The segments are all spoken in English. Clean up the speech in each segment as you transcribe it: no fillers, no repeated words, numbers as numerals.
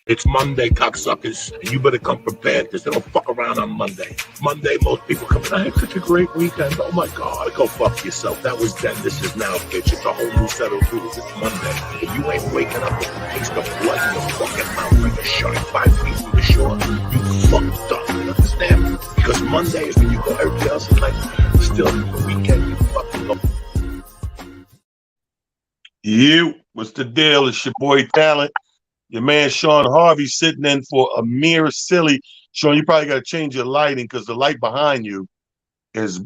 It's Monday, cocksuckers, and you better come prepared because they don't fuck around on Monday. Monday, most people come in, I had such a great weekend. Oh my God, go fuck yourself. That was then, this is now, bitch. It's a whole new set of rules. It's Monday. And you ain't waking up with the taste of blood in your fucking mouth like a shark 5 feet from the shore. You fucked up, you understand? Because Monday is when you go, everybody else is like, still the weekend, you fucking go. What's the deal? It's your boy Talent. Your man Sean Harvey sitting in for Amir Silly. Sean, you probably got to change your lighting because the light behind you is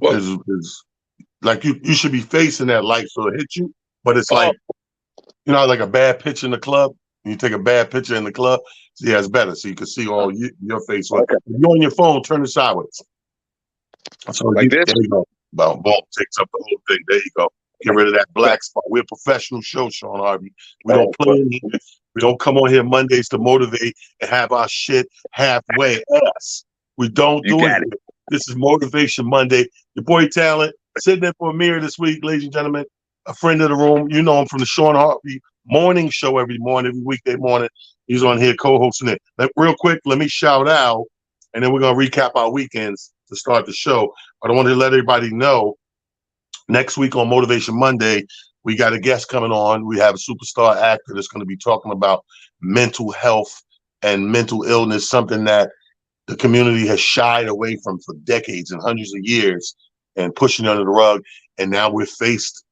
like you should be facing that light so it hits you. But it's like, you know, like a bad picture in the club. You take a bad picture in the club. So yeah, it's better so you can see all your face. Okay. If you're on your phone, turn it sideways. So like this? There you go. Boom, takes up the whole thing. There you go. Get rid of that black spot. We're a professional show, Sean Harvey. We don't play anything. We don't come on here Mondays to motivate and have our shit halfway ass. We don't do it. This is Motivation Monday. Your boy Talent sitting in for Amir this week, ladies and gentlemen. A friend of the room. You know him from the Sean Harvey morning show every weekday morning. He's on here co-hosting it. Real quick, let me shout out, and then we're going to recap our weekends to start the show. But I want to let everybody know next week on Motivation Monday, we got a guest coming on. We have a superstar actor that's going to be talking about mental health and mental illness, something that the community has shied away from for decades and hundreds of years and pushing under the rug. And now we're faced,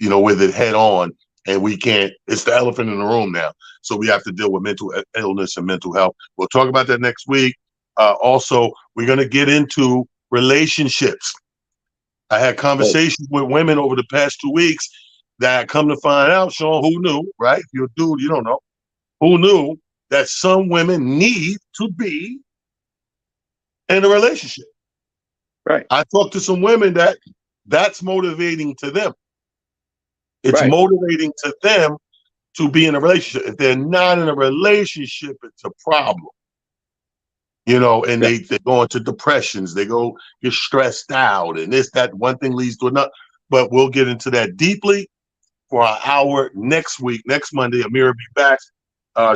with it head on, and we can't, it's the elephant in the room now. So we have to deal with mental illness and mental health. We'll talk about that next week. Also, we're going to get into relationships. I had conversations with women over the past 2 weeks that come to find out, Sean, who knew, right? If you're a dude, you don't know. Who knew that some women need to be in a relationship? Right. I talked to some women that's motivating to them. It's motivating to them to be in a relationship. If they're not in a relationship, it's a problem. And they go into depressions. They go get stressed out, and that one thing leads to another. But we'll get into that deeply for our hour next week. Next Monday, Amir will be back.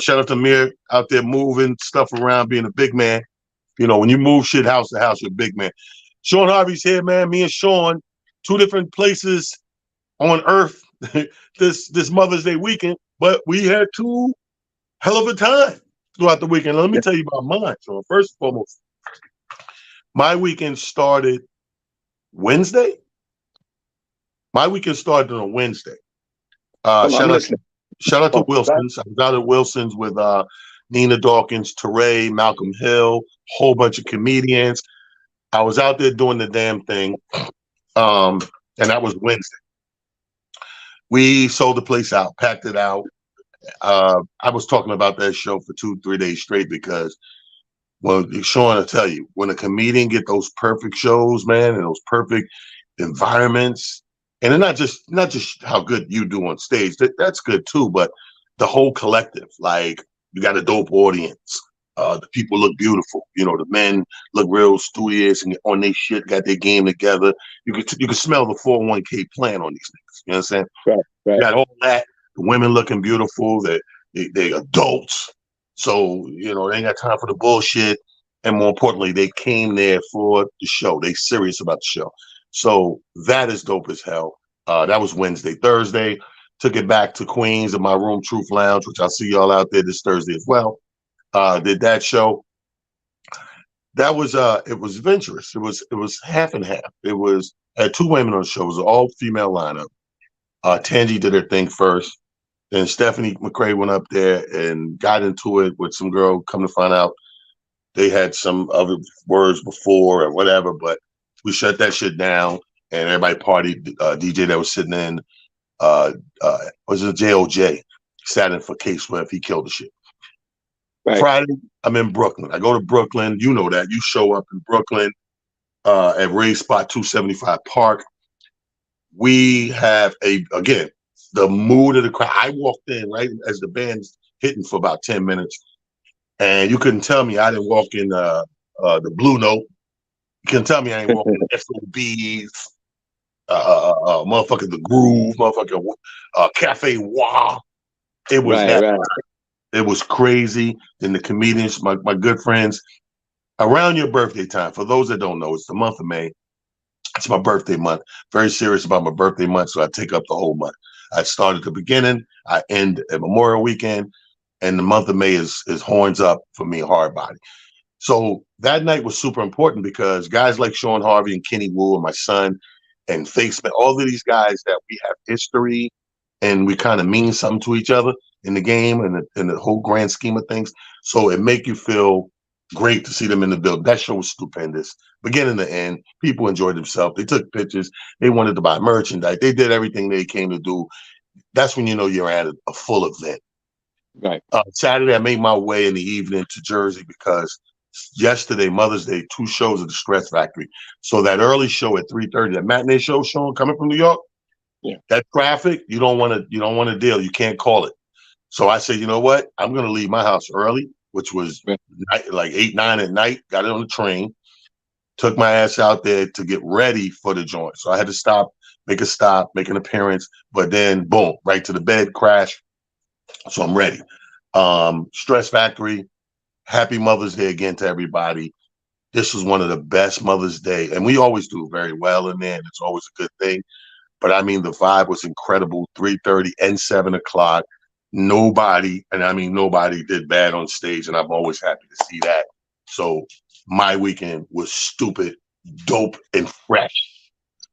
Shout out to Amir out there moving stuff around, being a big man. When you move shit house to house, you're a big man. Sean Harvey's here, man. Me and Sean, 2 different places on earth this Mother's Day weekend, but we had 2 hell of a time throughout the weekend. Let me tell you about mine. So first and foremost, my weekend started Wednesday. My weekend started on a Wednesday. Shout out to Wilson's. I was out at Wilson's with Nina Dawkins, Teray, Malcolm Hill, whole bunch of comedians. I was out there doing the damn thing, and that was Wednesday. We sold the place out, packed it out. I was talking about that show for 2-3 days straight because, well, Sean, I'll tell you, when a comedian get those perfect shows, man, and those perfect environments, and it's not just how good you do on stage, that's good too, but the whole collective, like you got a dope audience. The people look beautiful. The men look real studious and on their shit, got their game together. You can smell the 401k plan on these niggas. You know what I'm saying? Right. You got all that. The women looking beautiful. They adults. So, they ain't got time for the bullshit. And more importantly, they came there for the show. They serious about the show. So that is dope as hell. That was Wednesday. Thursday, took it back to Queens in my room, Truth Lounge, which I'll see y'all out there this Thursday as well. Did that show. That was it was adventurous. It was half and half. I had 2 women on the show. It was an all female lineup. Tangi did her thing first. Then Stephanie McCrae went up there and got into it with some girl. Come to find out, they had some other words before or whatever, but we shut that shit down and everybody partied. DJ that was sitting in was it JOJ? Sat in for K-Swift. He killed the shit. Right. Friday, I'm in Brooklyn. I go to Brooklyn. You know that. You show up in Brooklyn at Ray's Spot 275 Park. We have again, the mood of the crowd. I walked in right as the band's hitting for about 10 minutes. And you couldn't tell me I didn't walk in the Blue Note. You couldn't tell me I ain't walking in SOBs, motherfucking The Groove, motherfucking Cafe Wah. It was that. Right. It was crazy. Then the comedians, my good friends, around your birthday time, for those that don't know, it's the month of May. It's my birthday month. Very serious about my birthday month, so I take up the whole month. I start at the beginning, I end at Memorial Weekend, and the month of May is horns up for me, hard body. So that night was super important because guys like Sean Harvey and Kenny Wu and my son and Faceman, all of these guys that we have history and we kind of mean something to each other in the game and in the whole grand scheme of things. So it make you feel great to see them in the building. That show was stupendous. Beginning to end, people enjoyed themselves. They took pictures. They wanted to buy merchandise. They did everything they came to do. That's when you know you're at a full event. Right. Saturday, I made my way in the evening to Jersey because yesterday, Mother's Day, 2 shows at the Stress Factory. So that early show at 3:30, that matinee show, Sean, coming from New York, yeah, that traffic, you don't want to deal. You can't call it. So I said, you know what? I'm going to leave my house early, which was like 8, 9 at night. Got it on the train, took my ass out there to get ready for the joint. So I had to stop, make an appearance, but then boom, right to the bed, crash. So I'm ready. Stress Factory. Happy Mother's Day again to everybody. This was one of the best Mother's Day, and we always do very well in there, and it's always a good thing. But I mean, the vibe was incredible. 3:30 and 7 o'clock. Nobody did bad on stage, and I'm always happy to see that. So my weekend was stupid, dope, and fresh.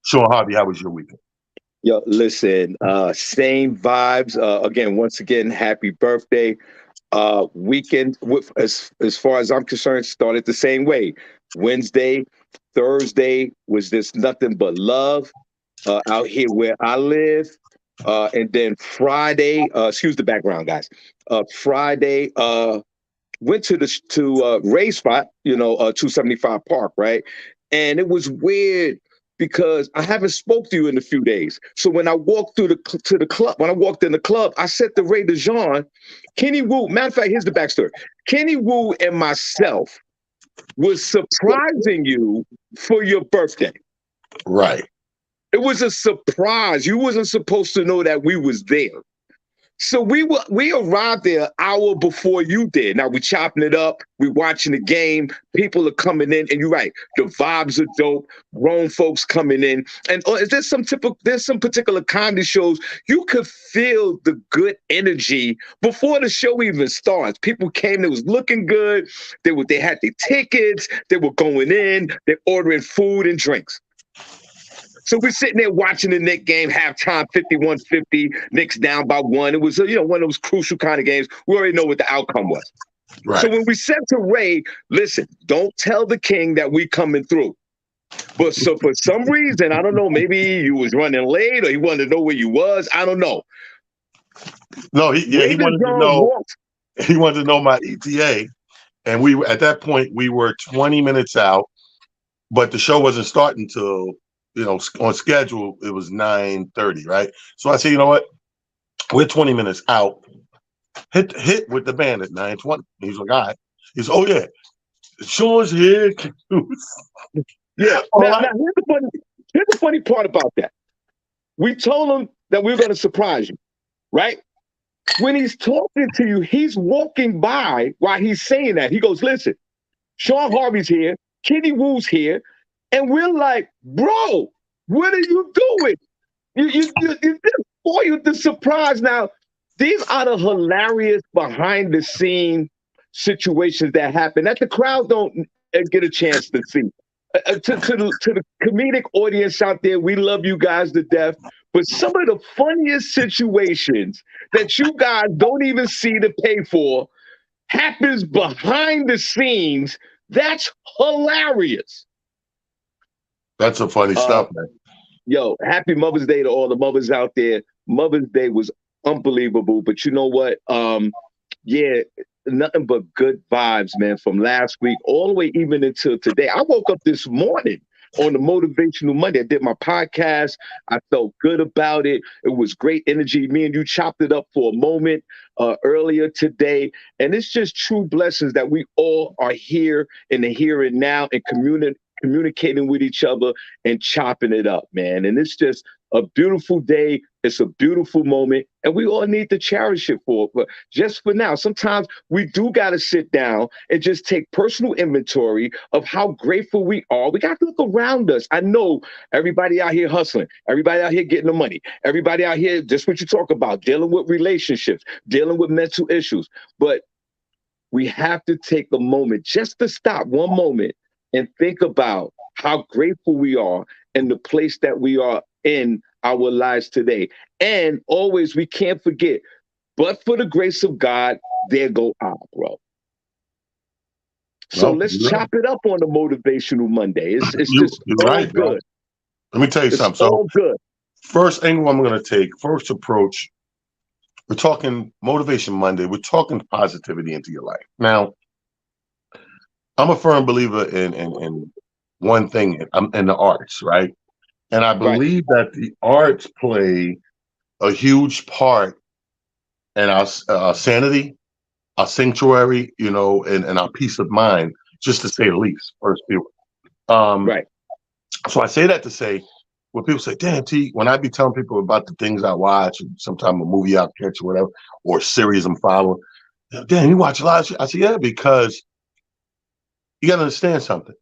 Sean Harvey, how was your weekend? Yo, listen, same vibes. Again, once again, happy birthday. Weekend, as far as I'm concerned, started the same way. Wednesday, Thursday was just nothing but love out here where I live. And then Friday, excuse the background, guys. Friday, went to Ray's spot, 275 Park, right? And it was weird because I haven't spoke to you in a few days. So when I walked to the club, when I walked in the club, I said to Ray DeJean, Kenny Wu, matter of fact, here's the backstory. Kenny Wu and myself was surprising you for your birthday. Right. It was a surprise. You wasn't supposed to know that we was there. So we arrived there an hour before you did. Now we chopping it up. We watching the game. People are coming in, and you're right. The vibes are dope. Grown folks coming in, and there's some particular comedy shows you could feel the good energy before the show even starts. People came. They was looking good. They had their tickets. They were going in. They're ordering food and drinks. So we're sitting there watching the Knicks game, halftime 51-50, Knicks down by 1. It was one of those crucial kind of games. We already know what the outcome was. Right. So when we said to Ray, listen, don't tell the king that we coming through. But so for some reason, I don't know, maybe you was running late or he wanted to know where you was. I don't know. No, he wanted to know. He wanted to know my ETA. And we were, at that point, we were 20 minutes out, but the show wasn't starting till, on schedule, it was 9:30, right? So I said, you know what? We're 20 minutes out. Hit with the band at 9:20. He's like, all right. He's, oh yeah, Sean's here. Yeah. Now here's the funny part about that. We told him that we were going to surprise you, right? When he's talking to you, he's walking by while he's saying that. He goes, listen, Sean Harvey's here, Kenny Wu's here. And we're like, bro, what are you doing? You just spoiled the surprise. Now, these are the hilarious behind the scene situations that happen that the crowd don't get a chance to see. To the comedic audience out there, we love you guys to death. But some of the funniest situations that you guys don't even see to pay for happens behind the scenes. That's hilarious. That's some funny stuff, man. Yo, happy Mother's Day to all the mothers out there. Mother's Day was unbelievable, but you know what? Yeah, nothing but good vibes, man, from last week all the way even until today. I woke up this morning on the Motivational Monday. I did my podcast. I felt good about it. It was great energy. Me and you chopped it up for a moment earlier today. And it's just true blessings that we all are here in the here and now and communicating with each other and chopping it up, man. And it's just a beautiful day, It's a beautiful moment, and we all need to cherish it but just for now. Sometimes we do got to sit down and just take personal inventory of how grateful we are. We got to look around us. I know everybody out here hustling, everybody out here getting the money, everybody out here, just what you talk about, dealing with relationships, dealing with mental issues. But we have to take a moment just to stop one moment and think about how grateful we are in the place that we are in our lives today. And always, we can't forget, but for the grace of God, there go I, bro. So Well, let's chop it up on the Motivational Monday. It's just you're all right, bro. good. Let me tell you It's something. So all good. first angle I'm going to take, first approach, we're talking Motivation Monday. We're talking positivity into your life. Now, I'm a firm believer in one thing, in the arts, right? And I Right. believe that the arts play a huge part in our sanity, our sanctuary, and our peace of mind, just to say the least, first view. Right. So I say that to say, when people say, damn, T, when I be telling people about the things I watch, and sometimes a movie I catch or whatever, or series I'm following, damn, you watch a lot of shit. I say, yeah, because you got to understand something.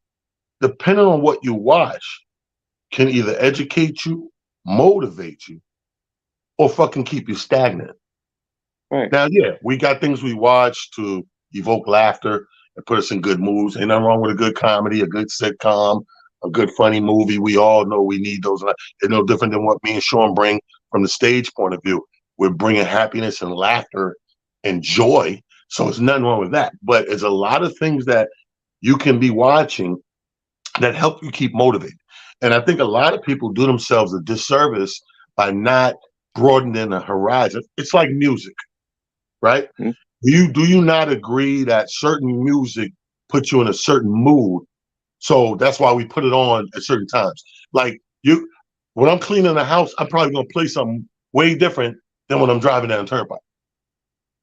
Depending on what you watch, can either educate you, motivate you, or fucking keep you stagnant. Right. Now, yeah, we got things we watch to evoke laughter and put us in good moods. Ain't nothing wrong with a good comedy, a good sitcom, a good funny movie. We all know we need those. They're no different than what me and Sean bring from the stage point of view. We're bringing happiness and laughter and joy. So there's nothing wrong with that. But there's a lot of things that you can be watching that help you keep motivated. And I think a lot of people do themselves a disservice by not broadening the horizon. It's like music, right? Mm-hmm. Do you not agree that certain music puts you in a certain mood? So that's why we put it on at certain times. Like when I'm cleaning the house, I'm probably gonna play something way different than when I'm driving down the turnpike.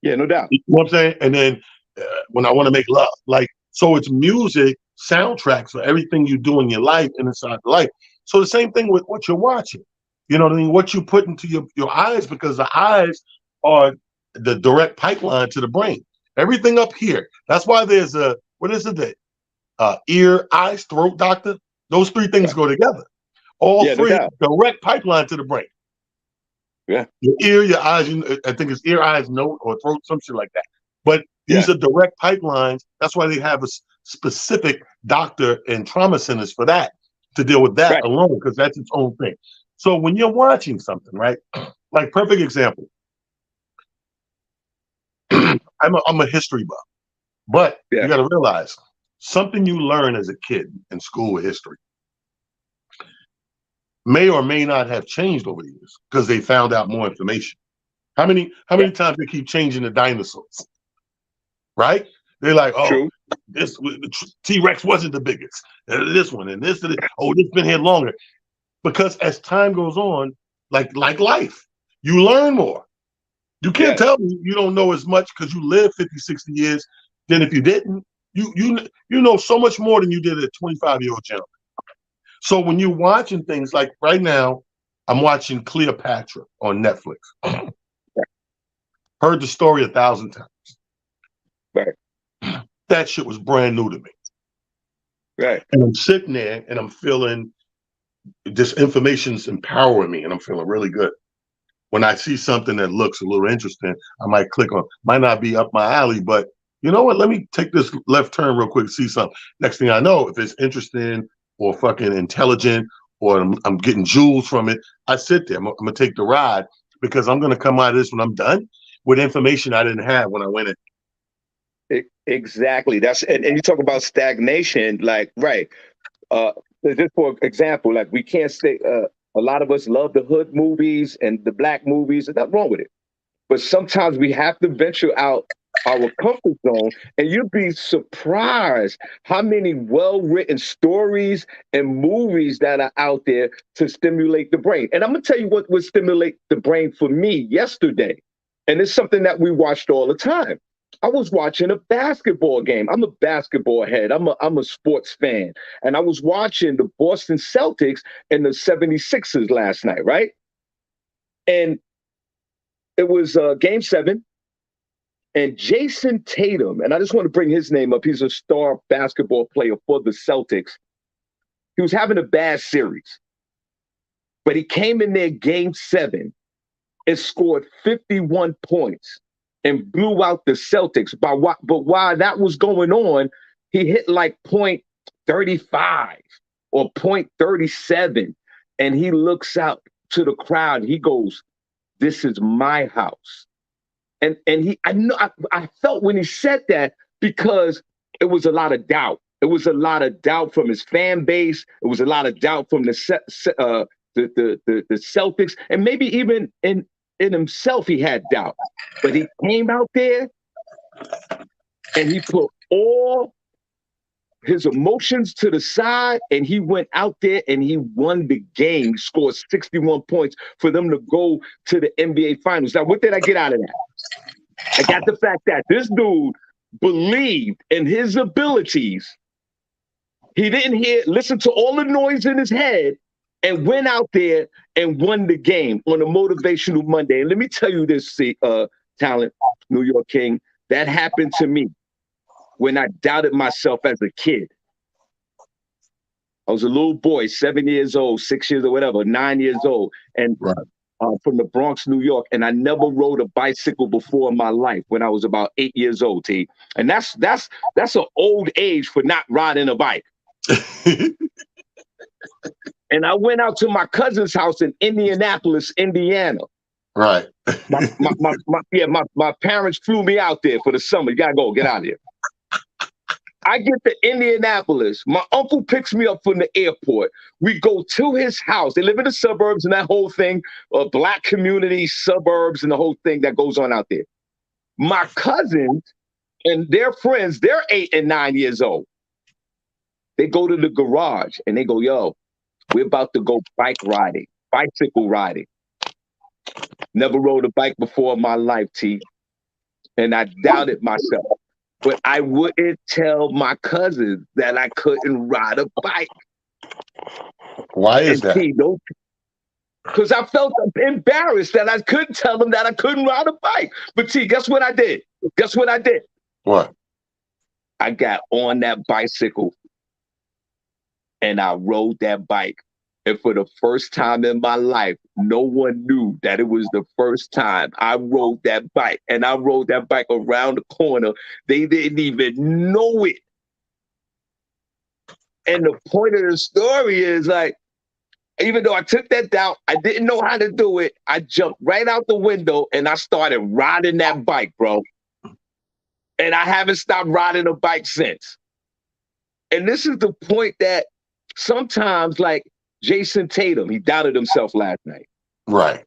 Yeah, no doubt. You know what I'm saying? And then when I want to make love, so it's music soundtracks for everything you do in your life and inside life. So the same thing with what you're watching. You know what I mean? What you put into your eyes, because the eyes are the direct pipeline to the brain. Everything up here. That's why there's what is it? Ear, eyes, throat doctor. Those three things go together. All Yeah, no three doubt. direct pipeline to the brain. Yeah. Your ear, your eyes. I think it's ear, eyes, nose, or throat, some shit like that. But these are direct pipelines. That's why they have a specific doctor and trauma centers for that, to deal with that alone, because that's its own thing. So when you're watching something, right? Like, perfect example. I'm a history buff, but you got to realize something you learn as a kid in school with history may or may not have changed over the years because they found out more information. How many times they keep changing the dinosaurs? Right? They're like, oh, this T-Rex wasn't the biggest. This one and this been here longer. Because as time goes on, like life, you learn more. You can't tell me you don't know as much because you lived 50, 60 years than if you didn't. You know so much more than you did at a 25-year-old gentleman. So when you're watching things like right now, I'm watching Cleopatra on Netflix. Heard the story 1,000 times. Right. That shit was brand new to me. Right. And I'm sitting there and I'm feeling this information's empowering me and I'm feeling really good. When I see something that looks a little interesting, I might click on. Might not be up my alley, but you know what? Let me take this left turn real quick to see something. Next thing I know, if it's interesting or fucking intelligent or I'm getting jewels from it, I sit there. I'm gonna take the ride because I'm gonna come out of this when I'm done with information I didn't have when I went in. Exactly. And you talk about stagnation, like, right. Just for example, like, we can't say a lot of us love the hood movies and the black movies. There's nothing wrong with it. But sometimes we have to venture out our comfort zone, and you'd be surprised how many well-written stories and movies that are out there to stimulate the brain. And I'm gonna tell you what would stimulate the brain for me yesterday. And it's something that we watched all the time. I was watching a basketball game. I'm a basketball head. I'm a sports fan. And I was watching the Boston Celtics and the 76ers last night, right? And it was game 7. And Jason Tatum, and I just want to bring his name up. He's a star basketball player for the Celtics. He was having a bad series, but he came in there game 7 and scored 51 points and blew out the Celtics. But while that was going on, he hit like point 35 or point 37. And he looks out to the crowd. He goes, "This is my house." And I felt when he said that, because it was a lot of doubt. It was a lot of doubt from his fan base. It was a lot of doubt from the Celtics, and maybe even in himself he had doubt. But he came out there and he put all his emotions to the side, and he went out there and he won the game. He scored 61 points for them to go to the NBA Finals. Now, what did I get out of that? I got the fact that this dude believed in his abilities. He didn't listen to all the noise in his head, and went out there and won the game on a motivational Monday. And let me tell you this, Talent, New York King, that happened to me when I doubted myself as a kid. I was a little boy, 7 years old, 6 years or whatever, 9 years old, and from the Bronx, New York, and I never rode a bicycle before in my life when I was about 8 years old, T. And that's an old age for not riding a bike. And I went out to my cousin's house in Indianapolis, Indiana. Right. My parents flew me out there for the summer. You gotta go, get out of here. I get to Indianapolis. My uncle picks me up from the airport. We go to his house. They live in the suburbs and that whole thing, black community, suburbs, and the whole thing that goes on out there. My cousins and their friends, they're 8 and 9 years old. They go to the garage and they go, "Yo, we're about to go bicycle riding." Never rode a bike before in my life, T. And I doubted myself. But I wouldn't tell my cousins that I couldn't ride a bike. Why is that? Because I felt embarrassed that I couldn't tell them that I couldn't ride a bike. But T, guess what I did? Guess what I did? What? I got on that bicycle and I rode that bike. And for the first time in my life, no one knew that it was the first time I rode that bike. And I rode that bike around the corner. They didn't even know it. And the point of the story is, like, even though I took that doubt, I didn't know how to do it. I jumped right out the window and I started riding that bike, bro. And I haven't stopped riding a bike since. And this is the point that sometimes, like, Jason Tatum, he doubted himself last night. Right.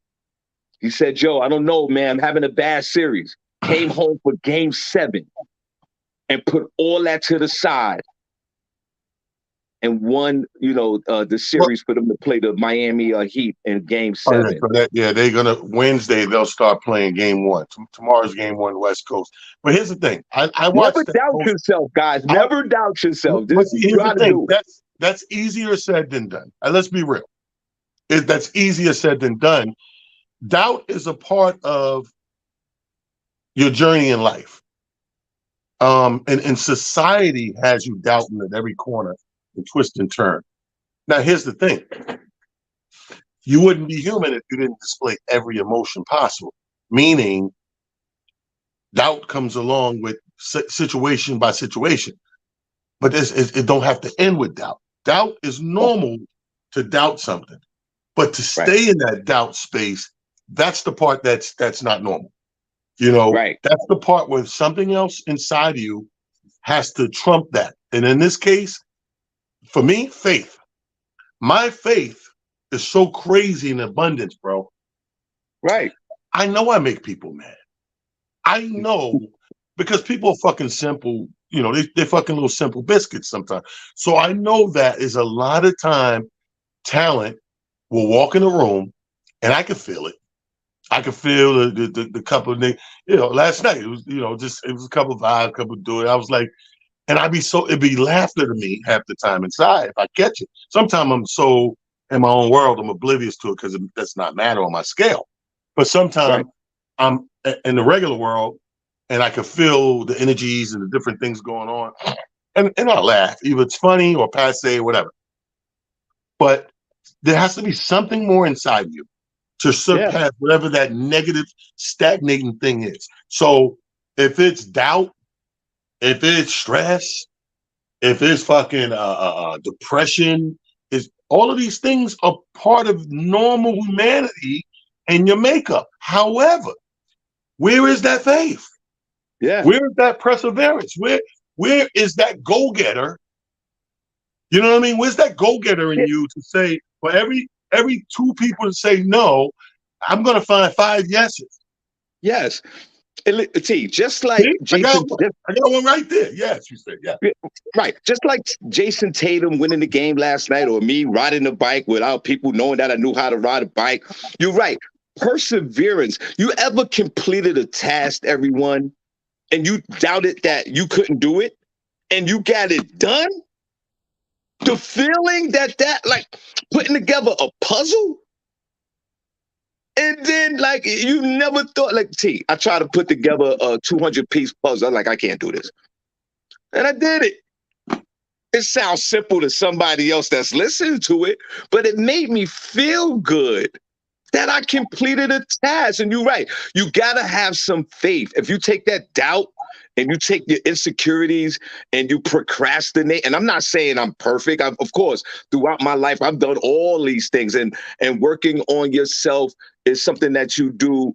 He said, "Joe, I don't know, man. I'm having a bad series." Came home for game 7 and put all that to the side and won, the series for them to play the Miami Heat in game 7. They're going to, Wednesday, they'll start playing game 1. Tomorrow's game 1, West Coast. But here's the thing. I watched Never doubt yourself, guys. Never doubt yourself. Here's the thing. That's easier said than done. Let's be real. That's easier said than done. Doubt is a part of your journey in life. And society has you doubting at every corner and twist and turn. Now, here's the thing. You wouldn't be human if you didn't display every emotion possible. Meaning, doubt comes along with situation by situation. But it don't have to end with doubt. Doubt is normal to doubt something, but to stay in that doubt space, that's the part that's not normal. That's the part where something else inside of you has to trump that. And in this case, for me, faith. My faith is so crazy in abundance, bro. Right. I know I make people mad. I know, because people are fucking simple. They're fucking little simple biscuits sometimes. So I know that is a lot of time Talent will walk in the room and I can feel it. I could feel the couple of things. Last night it was, it was a couple of vibes, a couple of do it. I was like, and it'd be laughter to me half the time inside if I catch it. Sometimes I'm so in my own world, I'm oblivious to it because it does not matter on my scale. But sometimes Right. I'm in the regular world and I can feel the energies and the different things going on. And I'll laugh. Either it's funny or passe or whatever. But there has to be something more inside you to Yeah. surpass whatever that negative, stagnating thing is. So if it's doubt, if it's stress, if it's fucking depression, is all of these things are part of normal humanity and your makeup. However, where is that faith? Yeah. Where is that perseverance? Where is that go-getter? You know what I mean? Where's that go-getter in you to say, for every two people to say no, I'm gonna find 5 yeses. Yes. T, just like See? Jason, I got one right there. Yes, you said, yeah. right. Just like Jason Tatum winning the game last night, or me riding the bike without people knowing that I knew how to ride a bike. You're right. Perseverance. You ever completed a task, everyone, and you doubted that you couldn't do it, and you got it done? The feeling that like putting together a puzzle, and then like you never thought, like, T, I tried to put together a 200-piece puzzle. I'm like, I can't do this. And I did it. It sounds simple to somebody else that's listening to it, but it made me feel good that I completed a task. And you're right. You got to have some faith. If you take that doubt and you take your insecurities and you procrastinate, and I'm not saying I'm perfect. Of course, throughout my life, I've done all these things, and working on yourself is something that you do.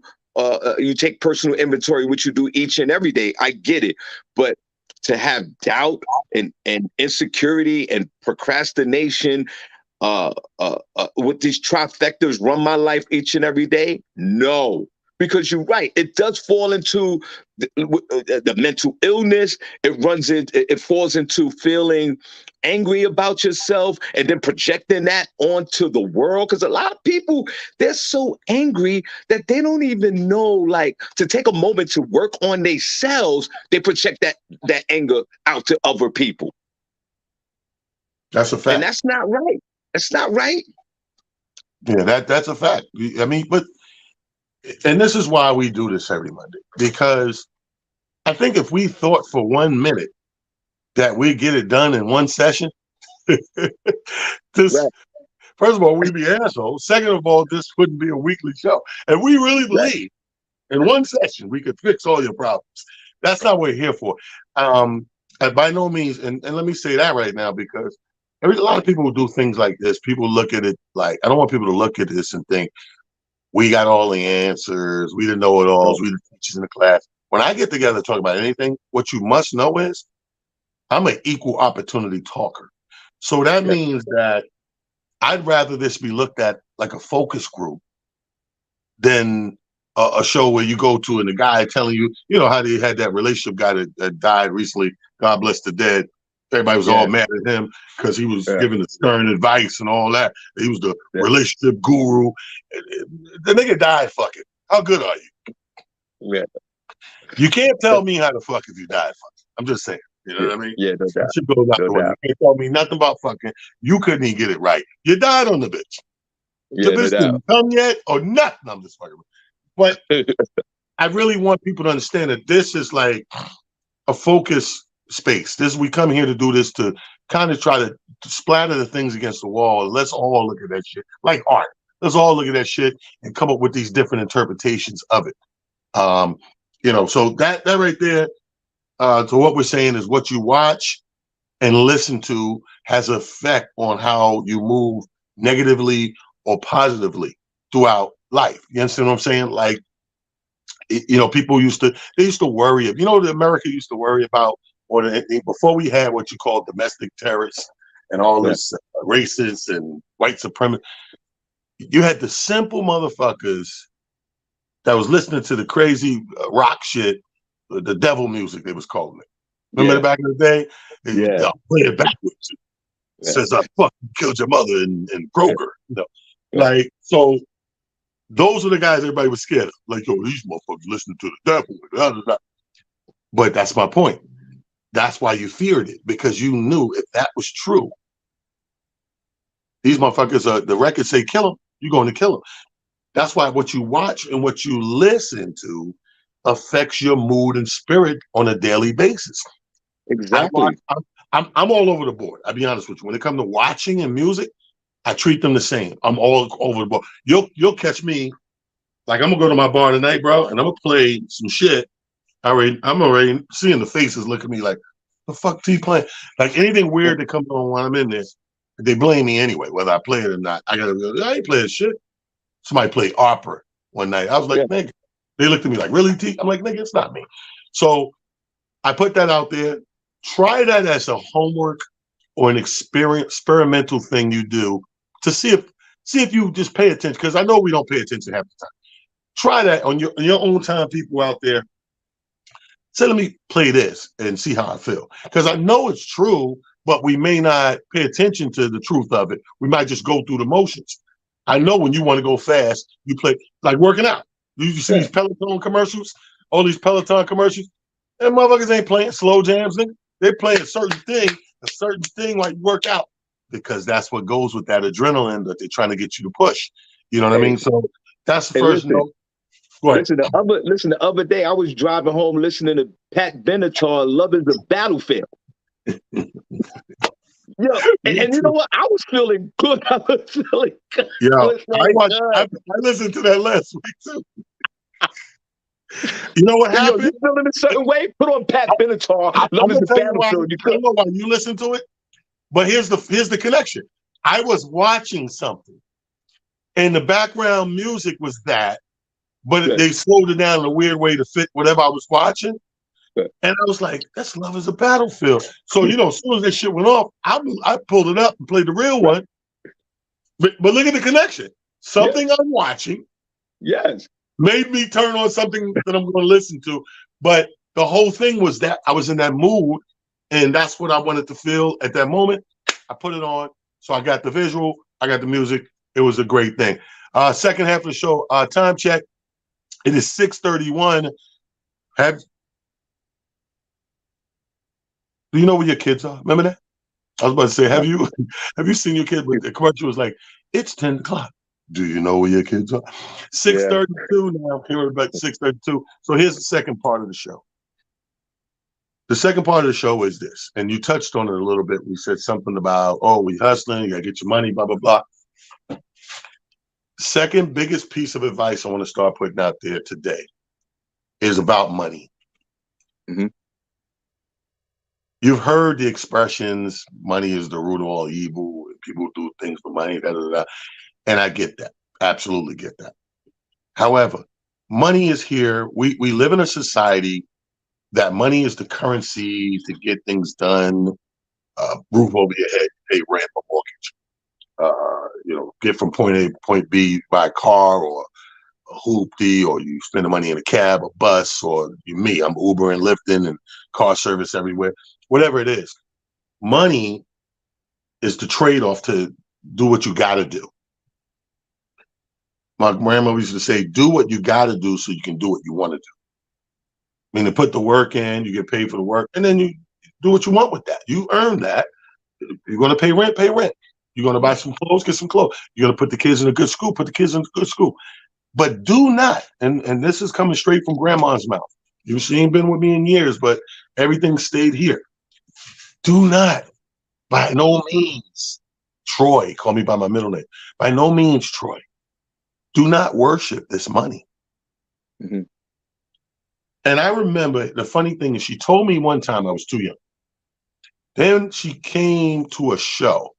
You take personal inventory, which you do each and every day. I get it. But to have doubt and insecurity and procrastination with these trifectas run my life each and every day? No, because you're right. It does fall into the mental illness. It falls into feeling angry about yourself and then projecting that onto the world. Because a lot of people, they're so angry that they don't even know, like, to take a moment to work on themselves. They project that anger out to other people. That's a fact. And that's not right. That's not right. Yeah, that's a fact. I mean, and this is why we do this every Monday, because I think if we thought for 1 minute that we get it done in one session, this, Right. first of all, we'd be assholes. Second of all, this wouldn't be a weekly show. And we really believe in one session we could fix all your problems. That's not what we're here for. And by no means, and let me say that right now, because a lot of people who do things like this, people look at it like, I don't want people to look at this and think, we got all the answers, we the know-it-alls, we the teachers in the class. When I get together to talk about anything, what you must know is I'm an equal opportunity talker. So that means that I'd rather this be looked at like a focus group than a show where you go to and the guy telling you, you know how they had that relationship guy that died recently, God bless the dead. Everybody was all mad at him because he was giving the stern advice and all that. He was the relationship guru. The nigga died fucking. How good are you? Yeah. You can't tell me how to fuck if you died fucking. I'm just saying. You know what I mean? Yeah, no doubt. Shit goes out the way. You can't tell me nothing about fucking. You couldn't even get it right. You died on the bitch. Yeah, the bitch didn't come yet or nothing. I'm just fucking. But I really want people to understand that this is like a focus space. We come here to do this to kind of try to splatter the things against the wall. Let's all look at that shit like art. Let's all look at that shit and come up with these different interpretations of it. So that right there, to what we're saying is what you watch and listen to has effect on how you move negatively or positively throughout life. You understand what I'm saying? Like, people used to worry. America used to worry about, or before we had what you call domestic terrorists and all this racists and white supremacists, you had the simple motherfuckers that was listening to the crazy rock shit, the devil music they was calling it. Remember back in the day? They'll play it backwards. It says, I fucking killed your mother and Kroger. Like, so those are the guys everybody was scared of. Like, yo, these motherfuckers listening to the devil. Blah, blah, blah. But that's my point. That's why you feared it, because you knew if that was true, these motherfuckers, the records say kill them, you're going to kill them. That's why what you watch and what you listen to affects your mood and spirit on a daily basis. Exactly. I'm all over the board. I'll be honest with you. When it comes to watching and music, I treat them the same. I'm all over the board. You'll catch me, like I'm gonna go to my bar tonight, bro, and I'm gonna play some shit. I'm already seeing the faces look at me like, the fuck T playing? Like anything weird that comes on while I'm in there, they blame me anyway, whether I play it or not. I gotta go, I ain't playing shit. Somebody played opera one night. I was like, nigga. They looked at me like, really, T? I'm like, nigga, it's not me. So I put that out there. Try that as a homework or an experimental thing you do to see if you just pay attention. Because I know we don't pay attention half the time. Try that on your own time, people out there. Say, let me play this and see how I feel. Because I know it's true, but we may not pay attention to the truth of it. We might just go through the motions. I know when you want to go fast, you play like working out. You see these Peloton commercials, all these Peloton commercials, and motherfuckers ain't playing slow jams, nigga. They play a certain thing while you work out, because that's what goes with that adrenaline that they're trying to get you to push. You know what I mean? So that's the first note. Go ahead. The other day I was driving home listening to Pat Benatar, "Love Is a Battlefield." Yo, and you know what? I was feeling good. I was feeling good. Yeah, I listened to that last week too. You know what happened? You feeling a certain way? Put on Pat Benatar. I don't know why you listen to it, but here's the connection. I was watching something, and the background music was that, but they slowed it down in a weird way to fit whatever I was watching. And I was like, that's Love Is a Battlefield. So, as soon as that shit went off, I pulled it up and played the real one. But look at the connection. Something I'm watching made me turn on something that I'm going to listen to. But the whole thing was that I was in that mood, and that's what I wanted to feel at that moment. I put it on. So I got the visual. I got the music. It was a great thing. Second half of the show, time check. It is 6:31. Do you know where your kids are? Remember that? I was about to say, have you seen your kid? But the commercial was like, it's 10 o'clock. Do you know where your kids are? 6:32 now. Here we're at 6:32. So here's the second part of the show. The second part of the show is this, and you touched on it a little bit. We said something about, we hustling, you gotta get your money, blah, blah, blah. Second biggest piece of advice I want to start putting out there today is about money. Mm-hmm. You've heard the expressions, money is the root of all evil, and people do things for money, da, da, da. And I get that. Absolutely get that. However, money is here. We live in a society that money is the currency to get things done, roof over your head, pay rent or mortgage, get from point A to point B, buy a car or a hoopty, or you spend the money in a cab, a bus, or I'm Uber and Lyfting and car service everywhere. Whatever it is, money is the trade-off to do what you got to do. My grandmother used to say, do what you got to do so you can do what you want to do. I mean, to put the work in, you get paid for the work, and then you do what you want with that. You earn that. You're going to pay rent, pay rent. You're going to buy some clothes, get some clothes. You're going to put the kids in a good school, put the kids in a good school. But do not, and this is coming straight from grandma's mouth. She ain't been with me in years, but everything stayed here. Do not, by no means, Troy, call me by my middle name. By no means, Troy, do not worship this money. Mm-hmm. And I remember the funny thing is she told me one time I was too young. Then she came to a show.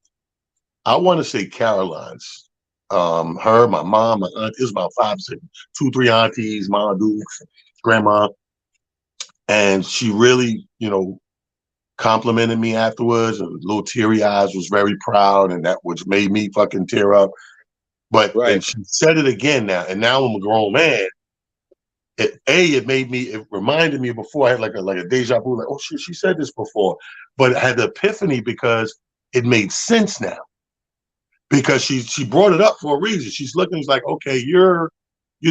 I want to say Caroline's. Her, my mom, my aunt, it was about 5, 6, 2, 3 aunties, Ma Dukes, grandma. And she really, complimented me afterwards, and little teary eyes, was very proud, and that which made me fucking tear up. But and she said it again now, and now I'm a grown man. It reminded me before. I had like a deja vu, like, oh shit, she said this before. But I had the epiphany because it made sense now. Because she brought it up for a reason. She's looking, she's like, okay, you're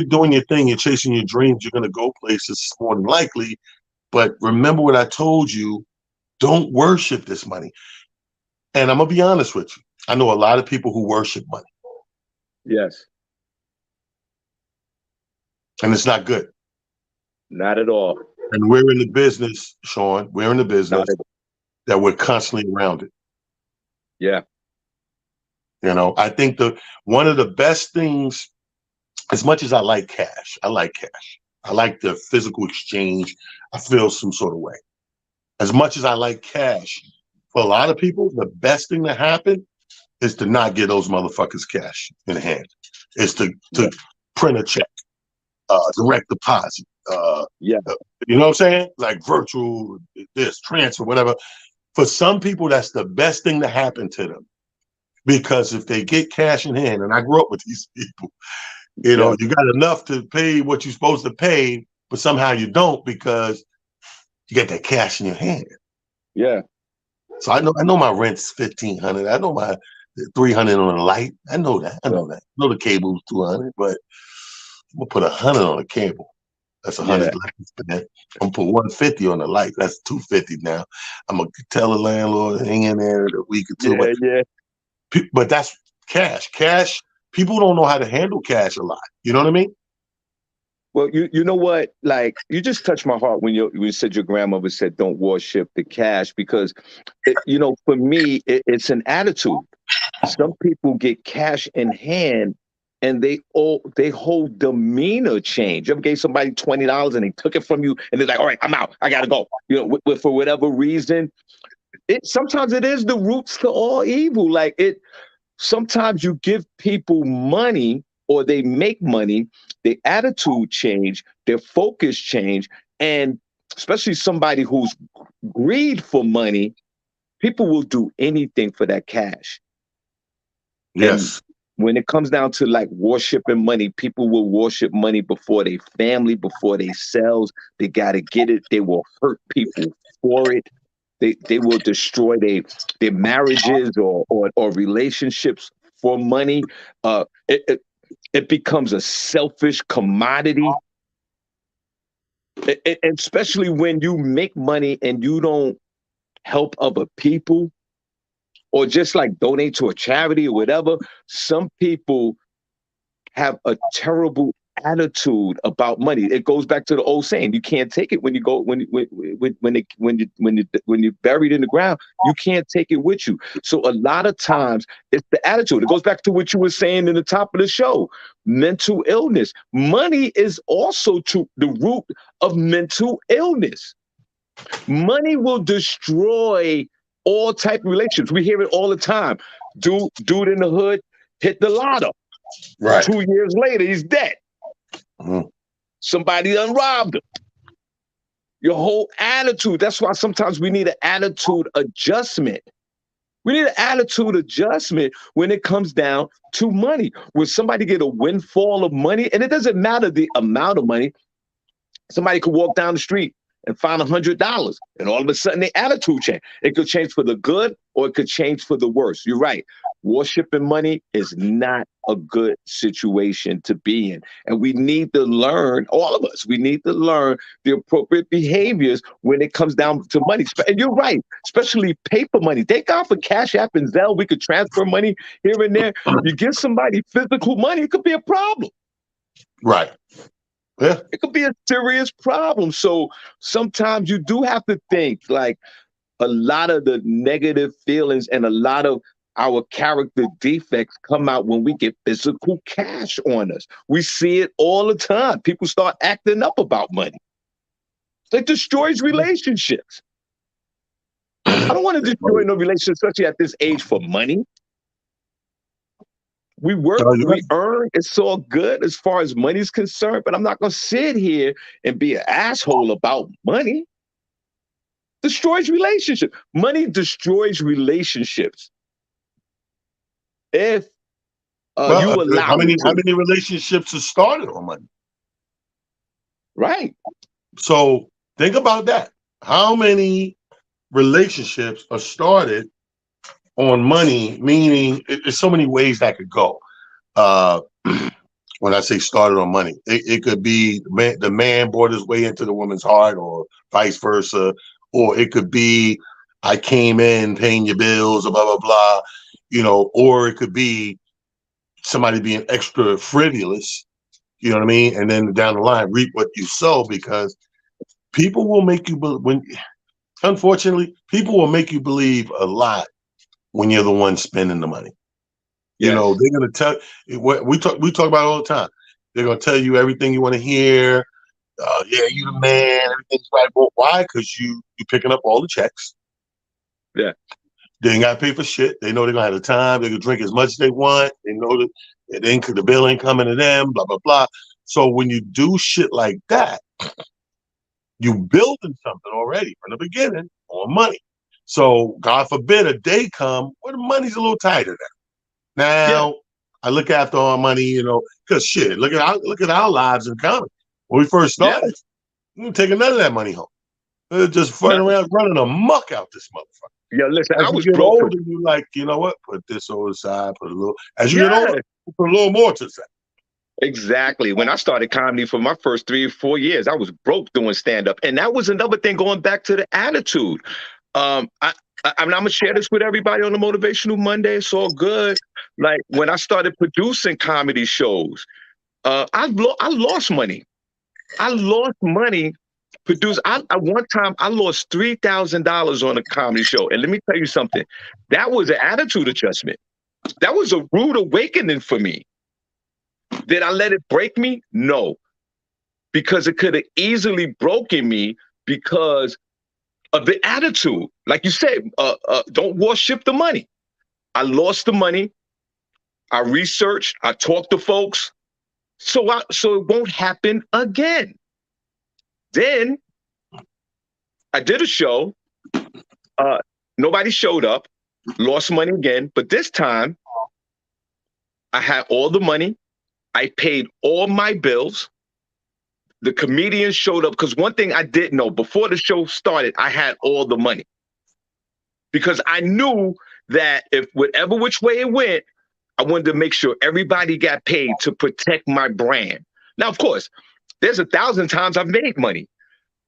doing your thing, you're chasing your dreams, you're gonna go places more than likely. But remember what I told you. Don't worship this money. And I'm going to be honest with you. I know a lot of people who worship money. Yes. And it's not good. Not at all. And we're in the business, Sean, we're in the business that we're constantly around it. Yeah. You know, I think one of the best things, as much as I like cash, I like the physical exchange. I feel some sort of way. As much as I like cash, for a lot of people, the best thing to happen is to not get those motherfuckers cash in hand. Is to print a check, direct deposit. You know what I'm saying? Like virtual, this transfer, whatever. For some people, that's the best thing to happen to them. Because if they get cash in hand, and I grew up with these people, you know, you got enough to pay what you're supposed to pay, but somehow you don't because you get that cash in your hand. Yeah. So I know my rent's $1,500. I know my $300 on the light. I know that. I know the cable's $200, but I'm gonna put $100 on the cable. That's $100 less spend. I'm gonna put $150 on the light. That's $250 now. I'm gonna tell the landlord hang in there a week or two. But that's cash. Cash. People don't know how to handle cash a lot. You know what I mean? Well, you know what? Like, you just touched my heart when you said your grandmother said, "Don't worship the cash," because, you know, for me, it's an attitude. Some people get cash in hand, and they whole demeanor change. You ever gave somebody $20 and they took it from you, and they're like, "All right, I'm out. I gotta go." You know, for whatever reason, sometimes it is the roots to all evil. Like it. Sometimes you give people money or they make money, their attitude change, their focus change, and especially somebody who's greed for money, people will do anything for that cash. Yes. And when it comes down to like worshiping money, people will worship money before their family, before they selves. They got to get it. They will hurt people for it. They will destroy their marriages or relationships for money. It becomes a selfish commodity. And especially when you make money and you don't help other people or just like donate to a charity or whatever, some people have a terrible attitude about money. It goes back to the old saying: you can't take it when you go when you're buried in the ground. You can't take it with you. So a lot of times it's the attitude. It goes back to what you were saying in the top of the show: mental illness. Money is also the root of mental illness. Money will destroy all type of relationships. We hear it all the time. Dude in the hood hit the lotto. Right. 2 years later, he's dead. Mm-hmm. Somebody done robbed him. Your whole attitude. That's why sometimes we need an attitude adjustment. We need an attitude adjustment when it comes down to money. When somebody get a windfall of money, and it doesn't matter the amount of money, somebody could walk down the street and find $100, and all of a sudden their attitude change. It could change for the good or it could change for the worse. You're right. Worshiping money is not a good situation to be in. And we need to learn, all of us, we need to learn the appropriate behaviors when it comes down to money. And you're right, especially paper money. Thank God for Cash App and Zelle. We could transfer money here and there. You give somebody physical money, it could be a problem. Right. Yeah. It could be a serious problem. So sometimes you do have to think, like, a lot of the negative feelings and a lot of our character defects come out when we get physical cash on us. We see it all the time. People start acting up about money. It destroys relationships. I don't want to destroy no relationship, especially at this age, for money. We work, we earn, it's all good as far as money's concerned, but I'm not going to sit here and be an asshole about money. Destroys relationships. Money destroys relationships. If you allow how many relationships are started on money? Right. So think about that. How many relationships are started on money? Meaning, there's so many ways that could go. When I say started on money, it could be the man bought his way into the woman's heart, or vice versa. Or it could be, I came in paying your bills, or blah, blah, blah, you know, or it could be somebody being extra frivolous You know what I mean? And then down the line, reap what you sow, because people will make you unfortunately, people will make you believe a lot when you're the one spending the money. You know, they're gonna tell what we talk about all the time. They're gonna tell you everything you want to hear. Yeah, you the man, everything's right. Well, why? Because you picking up all the checks. Yeah. They ain't gotta pay for shit. They know they're gonna have the time. They can drink as much as they want. They know that the bill ain't coming to them. Blah blah blah. So when you do shit like that, you building something already from the beginning on money. So God forbid a day come where the money's a little tighter now. I look after our money, you know, because shit, look at our lives in comedy. When we first started, we didn't take none of that money home. Just running amok out this motherfucker. Yeah, listen, As I you was get broke. older, you like, you know what? Put this over the side, put a little. As you get older, put a little more to the side. Exactly. When I started comedy for my first 3 or 4 years, I was broke doing stand-up. And that was another thing, going back to the attitude. I'm gonna share this with everybody on the Motivational Monday. It's all good. Like when I started producing comedy shows, I lost money. I lost money. One time I lost $3,000 on a comedy show. And let me tell you something. That was an attitude adjustment. That was a rude awakening for me. Did I let it break me? No, because it could have easily broken me because of the attitude. Like you said, don't worship the money. I lost the money. I researched. I talked to folks, so it won't happen again. Then I did a show. Nobody showed up. Lost money again, but this time I had all the money. I paid all my bills. The comedians showed up, because one thing I didn't know before the show started, I had all the money. Because I knew that if whatever which way it went, I wanted to make sure everybody got paid to protect my brand. Now, of course, there's 1,000 times I've made money,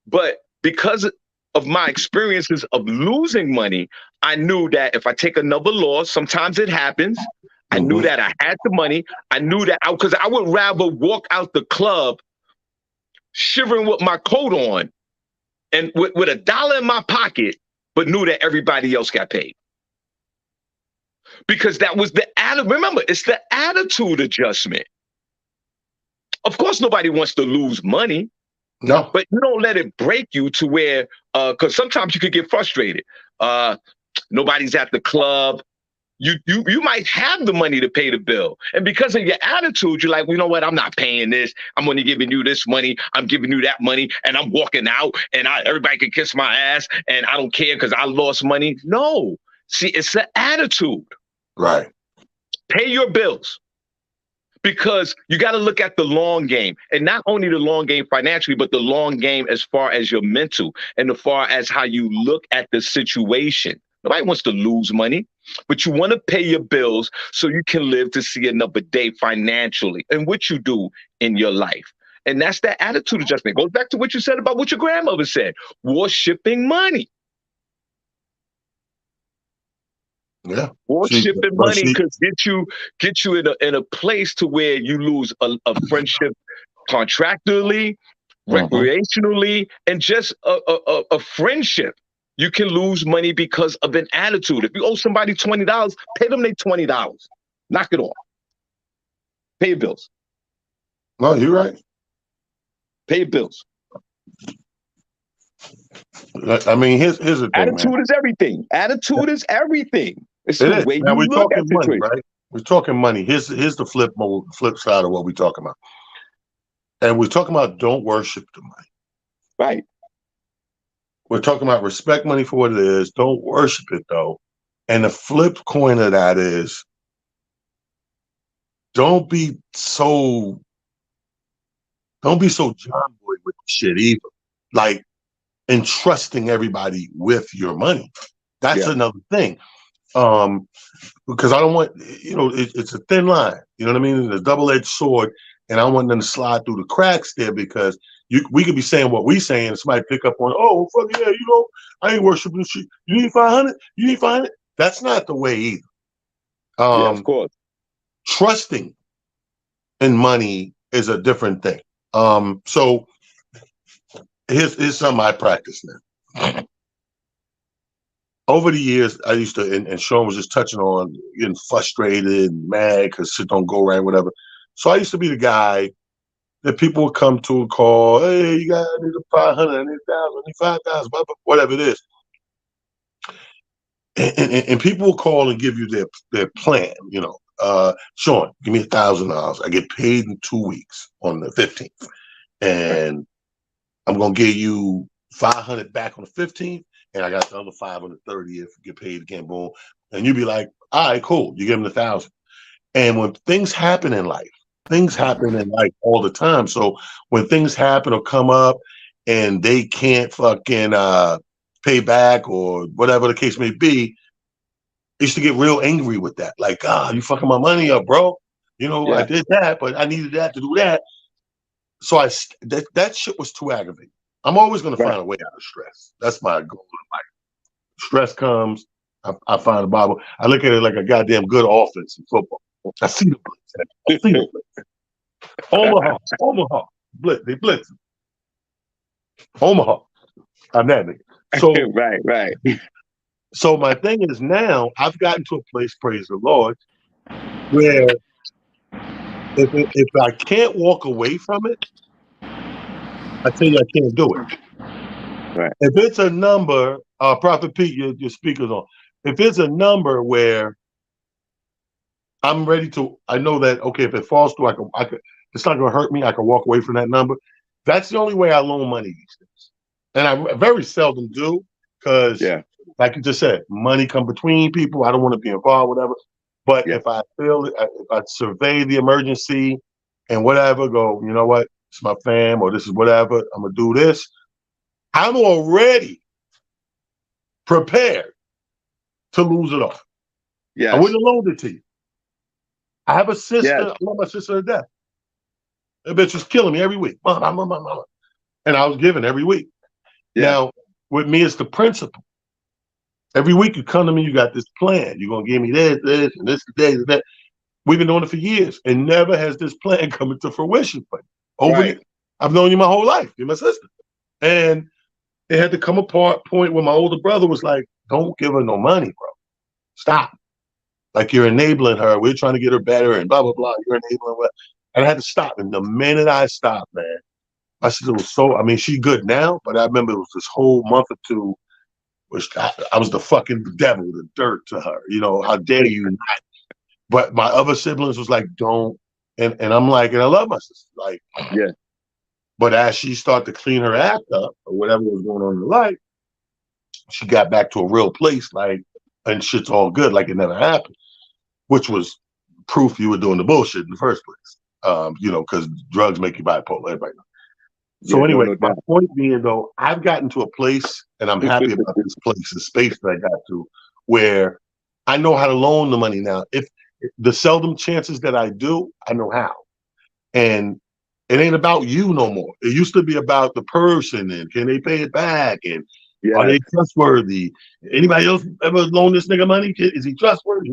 but because of my experiences of losing money, I knew that if I take another loss, sometimes it happens. I knew that I had the money. I knew that because I would rather walk out the club shivering with my coat on and with $1 in my pocket, but knew that everybody else got paid. Because that was the attitude. Remember, it's the attitude adjustment. Of course, nobody wants to lose money. No. But you don't let it break you to where, because sometimes you could get frustrated. Nobody's at the club. You might have the money to pay the bill. And because of your attitude, you're like, well, you know what? I'm not paying this. I'm only giving you this money. I'm giving you that money. And I'm walking out and everybody can kiss my ass. And I don't care because I lost money. No. See, it's the attitude. Right. Pay your bills. Because you got to look at the long game, and not only the long game financially, but the long game as far as your mental and as far as how you look at the situation. Nobody wants to lose money, but you want to pay your bills so you can live to see another day financially and what you do in your life. And that's that attitude adjustment. It goes back to what you said about what your grandmother said, worshiping money. Yeah. Worshiping money could get you in a place to where you lose a friendship contractually, recreationally, and just a friendship. You can lose money because of an attitude. If you owe somebody $20, pay them their $20. Knock it off. Pay your bills. No, you're right. Pay your bills. I mean, here's the thing, attitude man. Is everything. Attitude is everything. It's It the is. way Now, you we're look talking at money, situation. right? We're talking money. Here's the flip side of what we're talking about. And we're talking about don't worship the money. Right. We're talking about respect money for what it is. Don't worship it, though. And the flip coin of that is don't be so John Boy with the shit either. Like entrusting everybody with your money. That's another thing. Because I don't want, it's a thin line. You know what I mean? It's a double-edged sword, and I don't want them to slide through the cracks there because we could be saying what we saying, and somebody pick up on, oh, fuck yeah, I ain't worshiping shit. You need 500? You need 500? That's not the way either. Yeah, of course. Trusting in money is a different thing. So here's something I practice now. Over the years, I used to, and Sean was just touching on getting frustrated and mad because shit don't go right, whatever. So I used to be the guy that people would come to and call, hey, you got, I need a 500, I need 1,000, I need 5,000, whatever it is. And people will call and give you their plan, you know. Sean, give me $1,000. I get paid in 2 weeks on the 15th. And I'm going to give you 500 back on the 15th. And I got the other 5 on the 30th, get paid again, boom. And you'd be like, all right, cool. You give them 1,000. And when things happen in life all the time. So when things happen or come up and they can't fucking pay back or whatever the case may be, I used to get real angry with that. Like, you fucking my money up, bro. You know, I did that, but I needed that to do that. So that shit was too aggravating. I'm always going to find a way out of stress. That's my goal in life. Stress comes, I find the Bible. I look at it like a goddamn good offense in football. I see the blitz. Omaha, blitz. They blitz. Omaha. I'm that nigga. So right. So my thing is now I've gotten to a place, praise the Lord, where if I can't walk away from it, I tell you I can't do it. Right. If it's a number, Prophet Pete, your speaker's on. If it's a number where I'm ready to, I know that, okay, if it falls through, I could, it's not going to hurt me. I can walk away from that number. That's the only way I loan money these days. And I very seldom do because, like you just said, money come between people. I don't want to be involved, whatever. But if I feel it, if I survey the emergency and whatever, go, you know what, it's my fam or this is whatever, I'm going to do this. I'm already prepared to lose it all. I wouldn't have loaned it to you. I have a sister. I love my sister to death. That bitch was killing me every week. Mama. And I was giving every week. Now, with me, it's the principle. Every week you come to me, you got this plan. You're going to give me this, and this, and that. We've been doing it for years, and never has this plan come into fruition. But I've known you my whole life. You're my sister. And it had to come a point where my older brother was like, don't give her no money, bro. Stop. Like you're enabling her. We're trying to get her better and blah, blah, blah. You're enabling her. And I had to stop. And the minute I stopped, man, my sister was she's good now, but I remember it was this whole month or two, which I was the fucking devil, the dirt to her. You know, how dare you not? But my other siblings was like, don't. And I'm like, and I love my sister. Like, But as she started to clean her act up or whatever was going on in her life, she got back to a real place, like, and shit's all good, like it never happened, which was proof you were doing the bullshit in the first place. You know, because drugs make you bipolar, everybody knows. So anyway, my point being, though, I've gotten to a place, and I'm happy about this place, the space that I got to, where I know how to loan the money now. If the seldom chances that I do, I know how. And it ain't about you no more. It used to be about the person and can they pay it back and are they trustworthy? Anybody else ever loan this nigga money? Is he trustworthy?